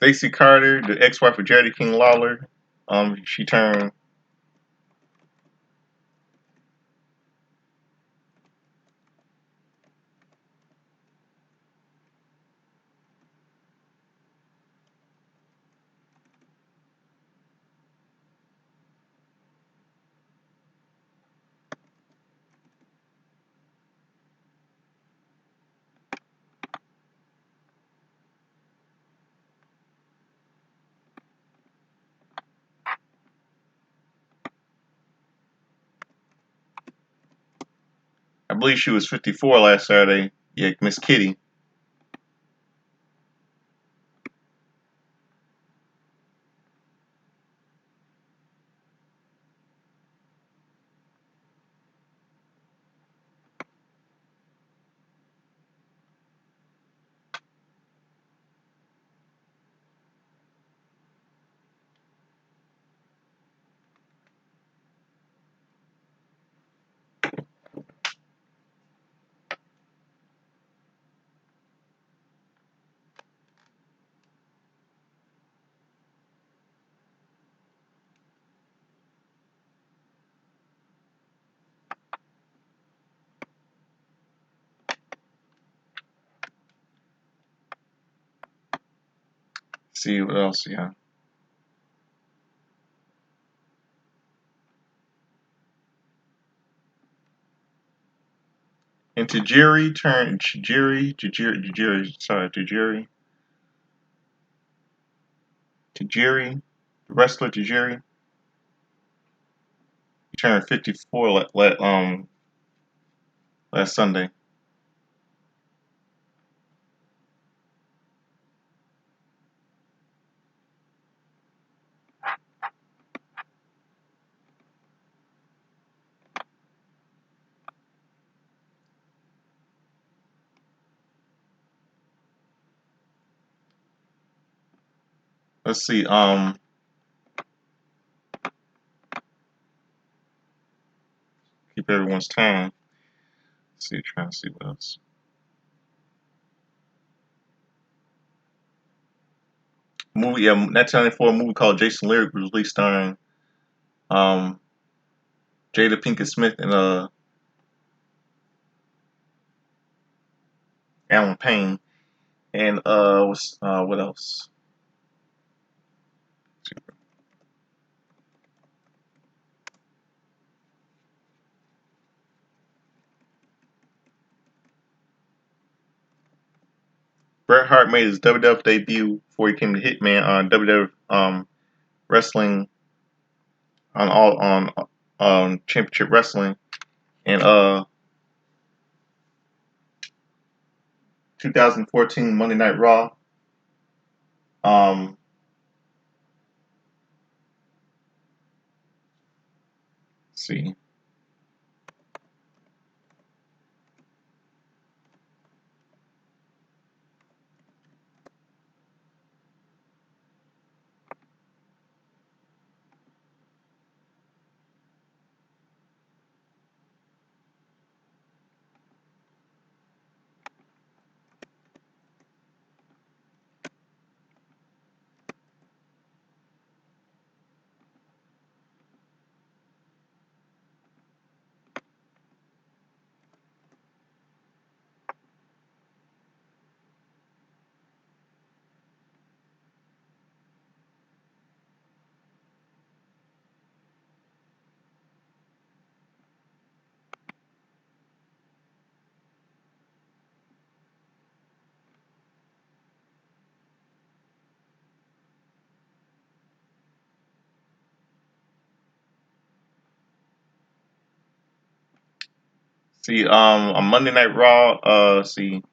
Stacy Carter, the ex-wife of Jerry the King Lawler. She turned. I believe she was 54 last Saturday. Yeah, Miss Kitty. See what else? Yeah. And Tajiri turned Tajiri, the wrestler Tajiri. He turned 54 last Sunday. Let's see. Keep everyone's time. Let's see, trying to see what else. movie, yeah, 1994 movie called Jason Lyric was released starring um, Jada Pinkett Smith and Alan Payne, and what else? Bret Hart made his WWF debut before he came to Hitman on WWF Wrestling on Championship Wrestling, and 2014 Monday Night Raw. Um, see. See, on Monday Night Raw, see,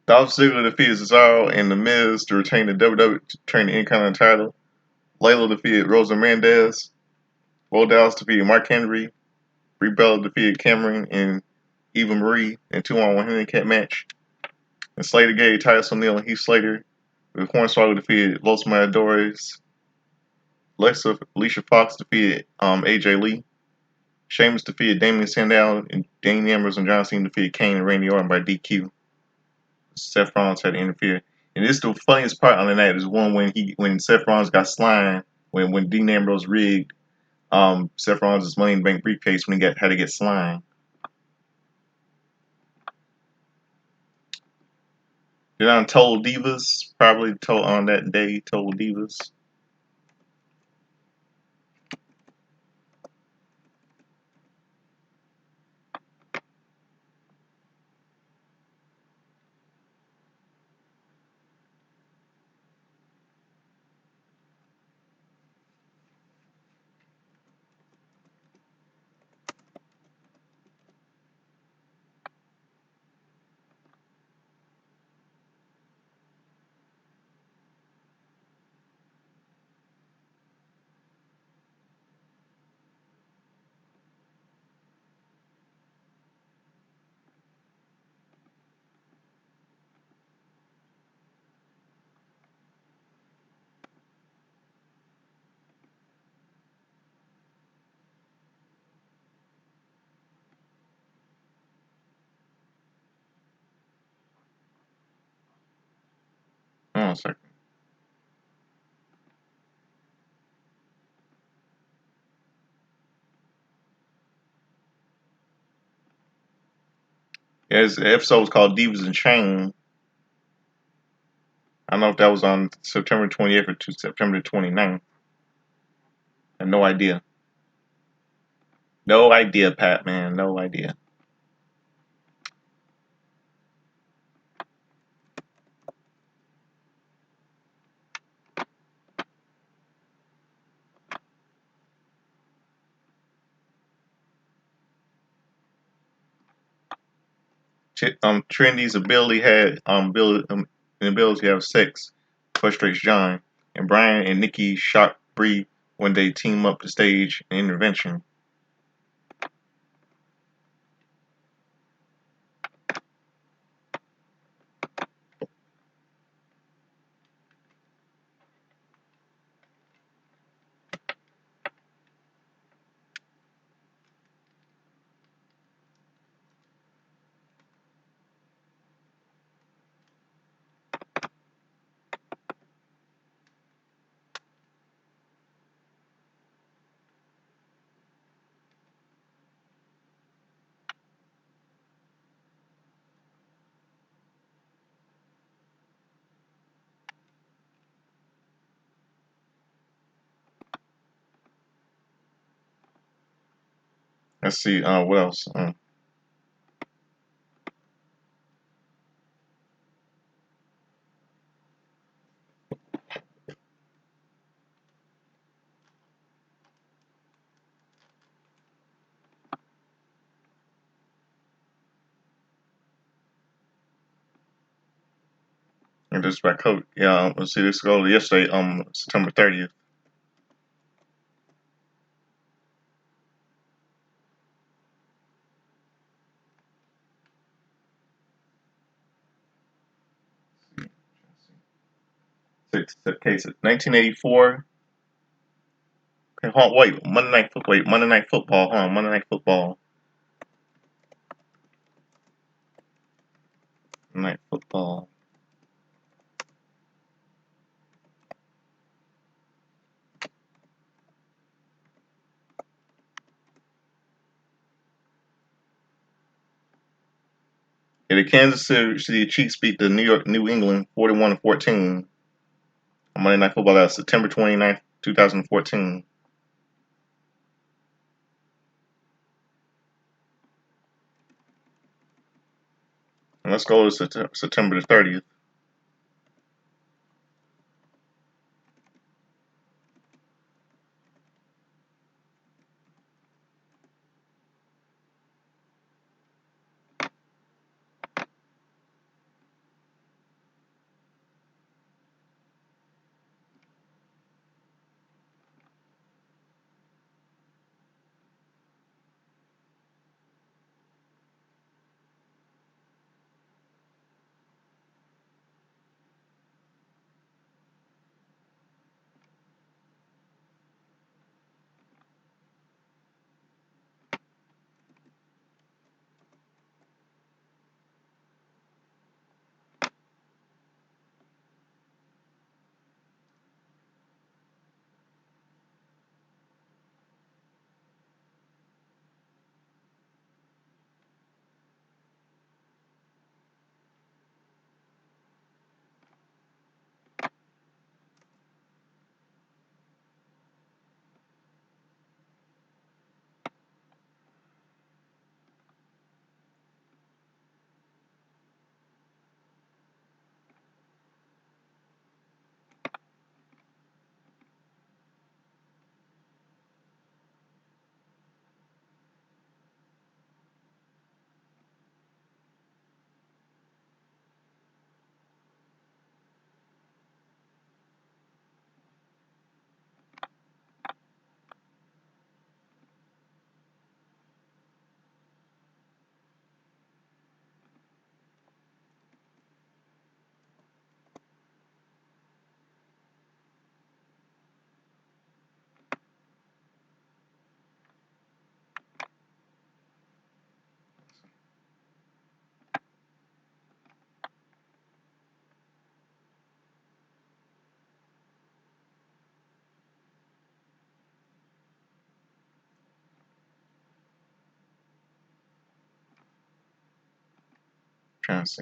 Dolph Ziggler defeated Cesaro and The Miz to retain the WWE Intercontinental title. Layla defeated Rosa Mendez. Bo Dallas defeated Mark Henry. Brie Bella defeated Cameron and Eva Marie in a 2-on-1 handicap match. And Slater gave Titus O'Neil and Heath Slater. With Hornswoggle defeated Los Matadores. Alicia Fox defeated AJ Lee. Sheamus defeated Damien Sandow, and Dean Ambrose and John Cena defeated Kane and Randy Orton by DQ. Seth Rollins had to interfere. And this is the funniest part on the night is one when Seth Rollins got slimed when Dean Ambrose rigged Seth Rollins' Money in the Bank briefcase when he had to get slimed. Then on Total Divas, probably told on that day, Total Divas. on a second. Yeah, the episode was called Divas in Chain. I don't know if that was on September 28th or September 29th. I have no idea. No idea, Pat, man. No idea. Trinity's ability to have sex frustrates John, and Brian and Nikki shock Bree when they team up to stage an intervention. Let's see. What else? And this back coat. Yeah. Let's see. This go to yesterday. September 30th. Case 1984. Okay, hold, wait. Monday Night Football. Wait, Monday Night Football. Hold on. Monday Night Football. Night Football. Yeah, the Kansas City Chiefs beat the New England 41-14 on Monday Night Football. That's September 29th, 2014. And let's go to September the 30th. trying to see.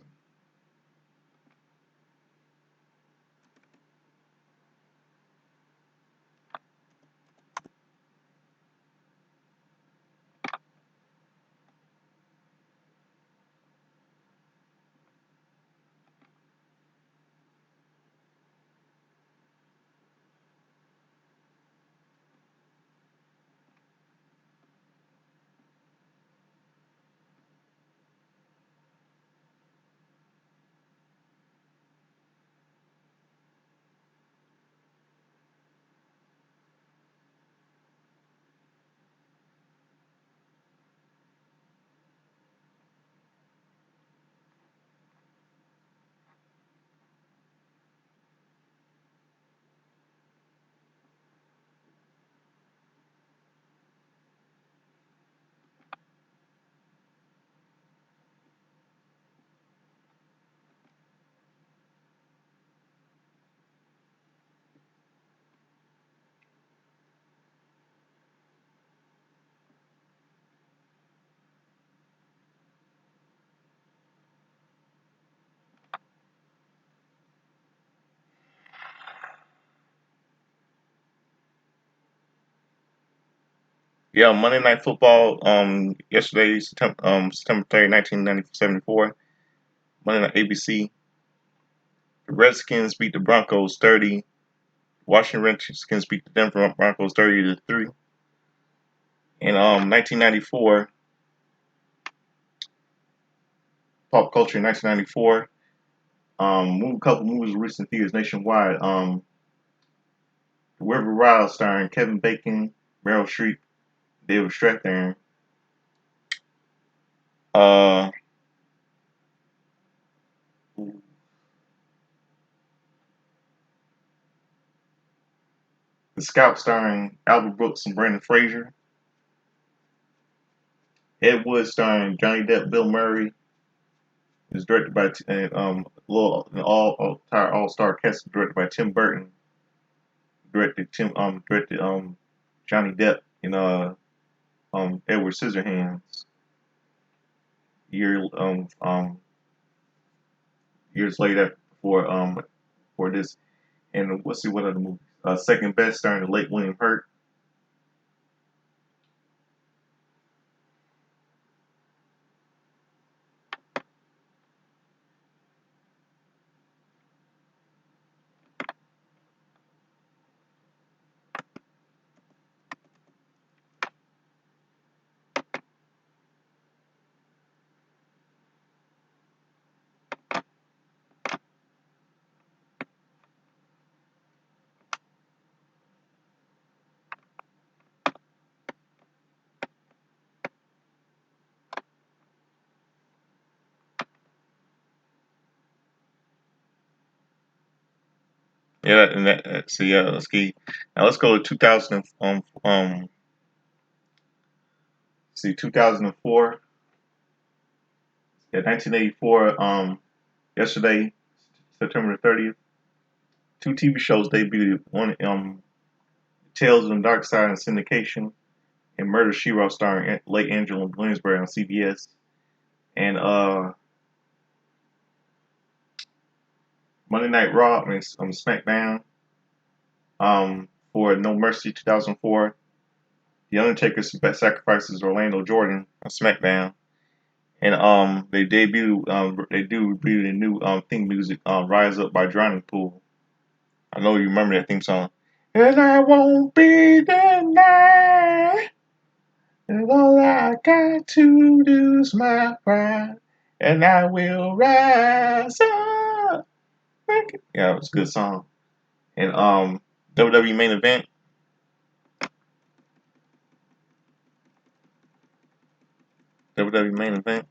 Yeah, Monday Night Football. Yesterday, September 3rd, 1974. Monday Night ABC. The Redskins beat the Broncos 30. Washington Redskins beat the Denver Broncos 30-3. In 1994, pop culture in 1994. A couple movies released in theaters nationwide. The River Wild, starring Kevin Bacon, Meryl Streep, David Strathairn. Uh, The Scout, starring Albert Brooks and Brandon Fraser. Ed Wood, starring Johnny Depp, Bill Murray. Is directed by entire all star cast directed by Tim Burton. Directed Johnny Depp in Edward Scissorhands. Year Years later for this. And let's see what other movies. Second Best, starring the late William Hurt. Yeah, so yeah, let's get now. Let's go to 2000. 2004. Yeah, 1984. Yesterday, September 30th. Two TV shows debuted. One, Tales of the Dark Side and Syndication, and Murder She Wrote, starring late Angela Lansbury on CBS, and Monday Night Raw, SmackDown, for No Mercy 2004. The Undertaker sacrifices Orlando Jordan on SmackDown, and they do debut the new theme music, "Rise Up" by Drowning Pool. I know you remember that theme song. And I won't be denied. And all I got to do is my pride, and I will rise up. Yeah, it was a good song. And WWE main event. WWE main event.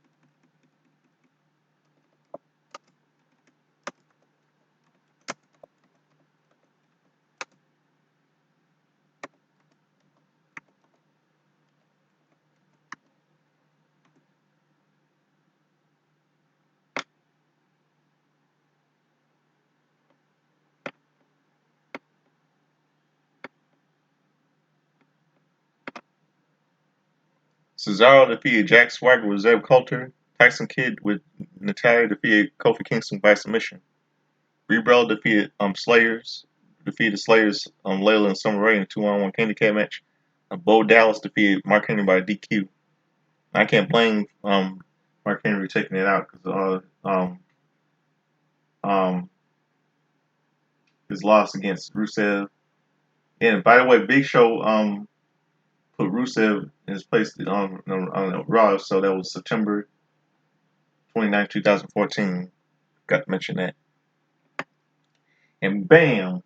Cesaro defeated Jack Swagger with Zeb Coulter Tyson Kidd with Natalia defeated Kofi Kingston by submission. Rebel defeated Slayers Layla and Summer Rae in a 2-on-1 handicap match. Bo Dallas defeated Mark Henry by DQ. I can't blame Mark Henry taking it out because his loss against Rusev. And by the way, Big Show put Rusev in his place on Raw, so that was September 29, 2014. Got to mention that. And bam,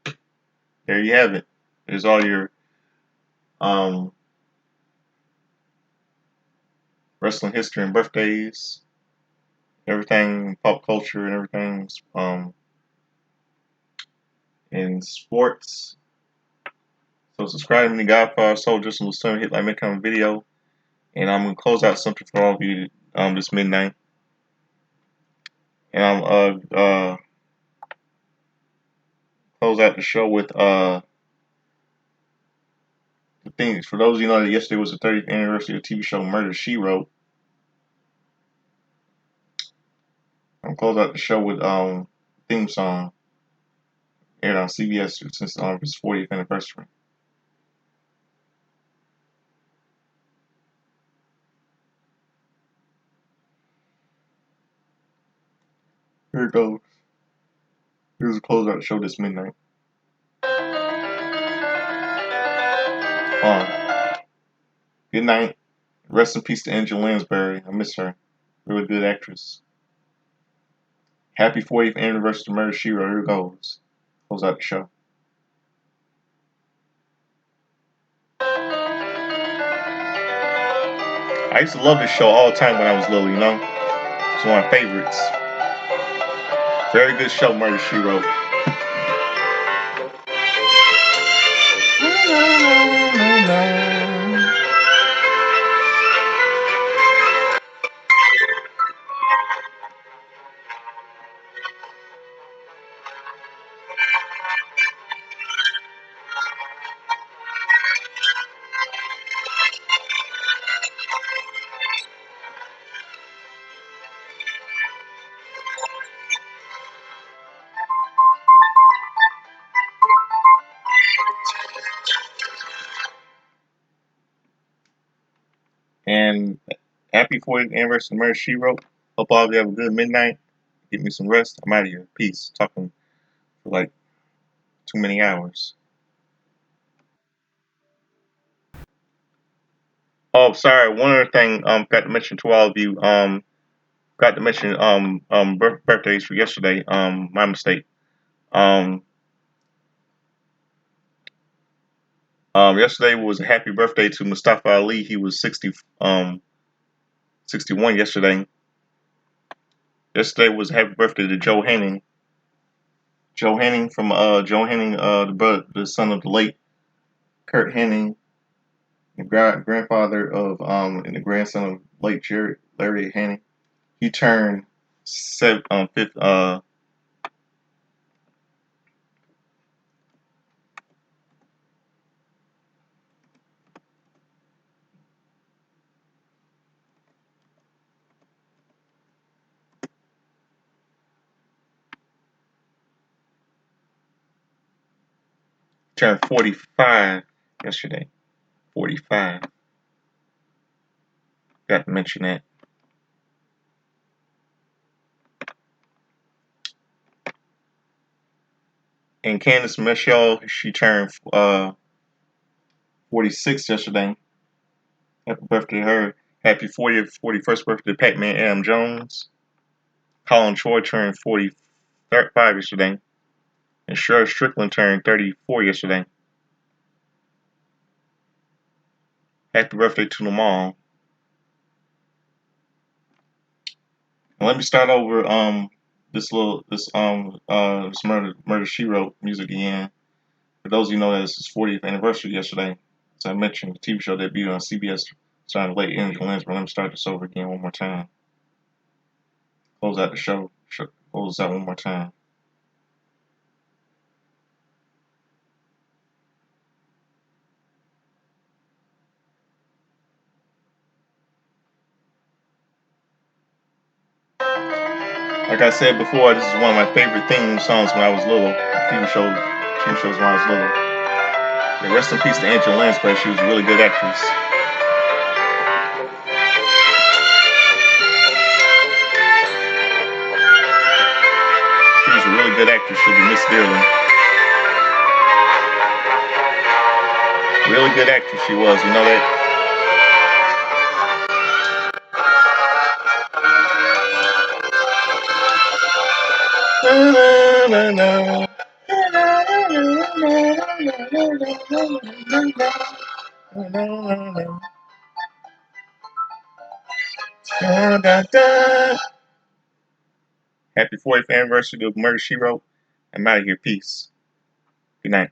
there you have it. There's all your wrestling history and birthdays, everything, pop culture and everything in sports. So subscribe to the Godfather Soldiers and Lucerne, hit like, make a video. And I'm gonna close out something for all of you this midnight. And I'm close out the show with the things. For those of you know that yesterday was the 30th anniversary of the TV show Murder, She Wrote. I'm close out the show with theme song aired on CBS since its 40th anniversary. Here it goes. Here's a close out the show this midnight. Good night. Rest in peace to Angela Lansbury. I miss her. Really good actress. Happy 40th anniversary of Murder, She Wrote. Here it goes. Close out the show. I used to love this show all the time when I was little, you know? It's one of my favorites. Very good show, Murder, She Wrote. And happy 40th anniversary of Murder, She Wrote. Hope all of you have a good midnight. Get me some rest. I'm out of here. Peace. Talking for like too many hours. Oh, sorry. One other thing got to mention to all of you. Got to mention birthdays for yesterday. My mistake. Um, Yesterday was a happy birthday to Mustafa Ali. He was 61 yesterday. Yesterday was a happy birthday to Joe Henning. Joe Henning, the son of the late Kurt Henning, the grandfather of and the grandson of late Larry Henning. He turned 45 yesterday. 45. Got to mention that. And Candice Michelle, she turned 46 yesterday. Happy birthday to her. Happy 40th, 41st birthday to Pac-Man Adam Jones. Colin Troy turned 45 yesterday. And Cheryl Strickland turned 34 yesterday. Happy birthday to them all. And let me start over this Murder She Wrote music again. For those of you know that it's his 40th anniversary yesterday. As I mentioned, the TV show debuted on CBS starring late Angela Lansbury. Let me start this over again one more time. Close out the show. Close out one more time. Like I said before, this is one of my favorite theme songs when I was little. TV shows when I was little. Yeah, rest in peace to Angela Lansbury. She was a really good actress. She was a really good actress. She'll be missed dearly. Really good actress she was. You know that? Happy 40th anniversary of Murder, She Wrote. I'm out of here. Peace. Good night.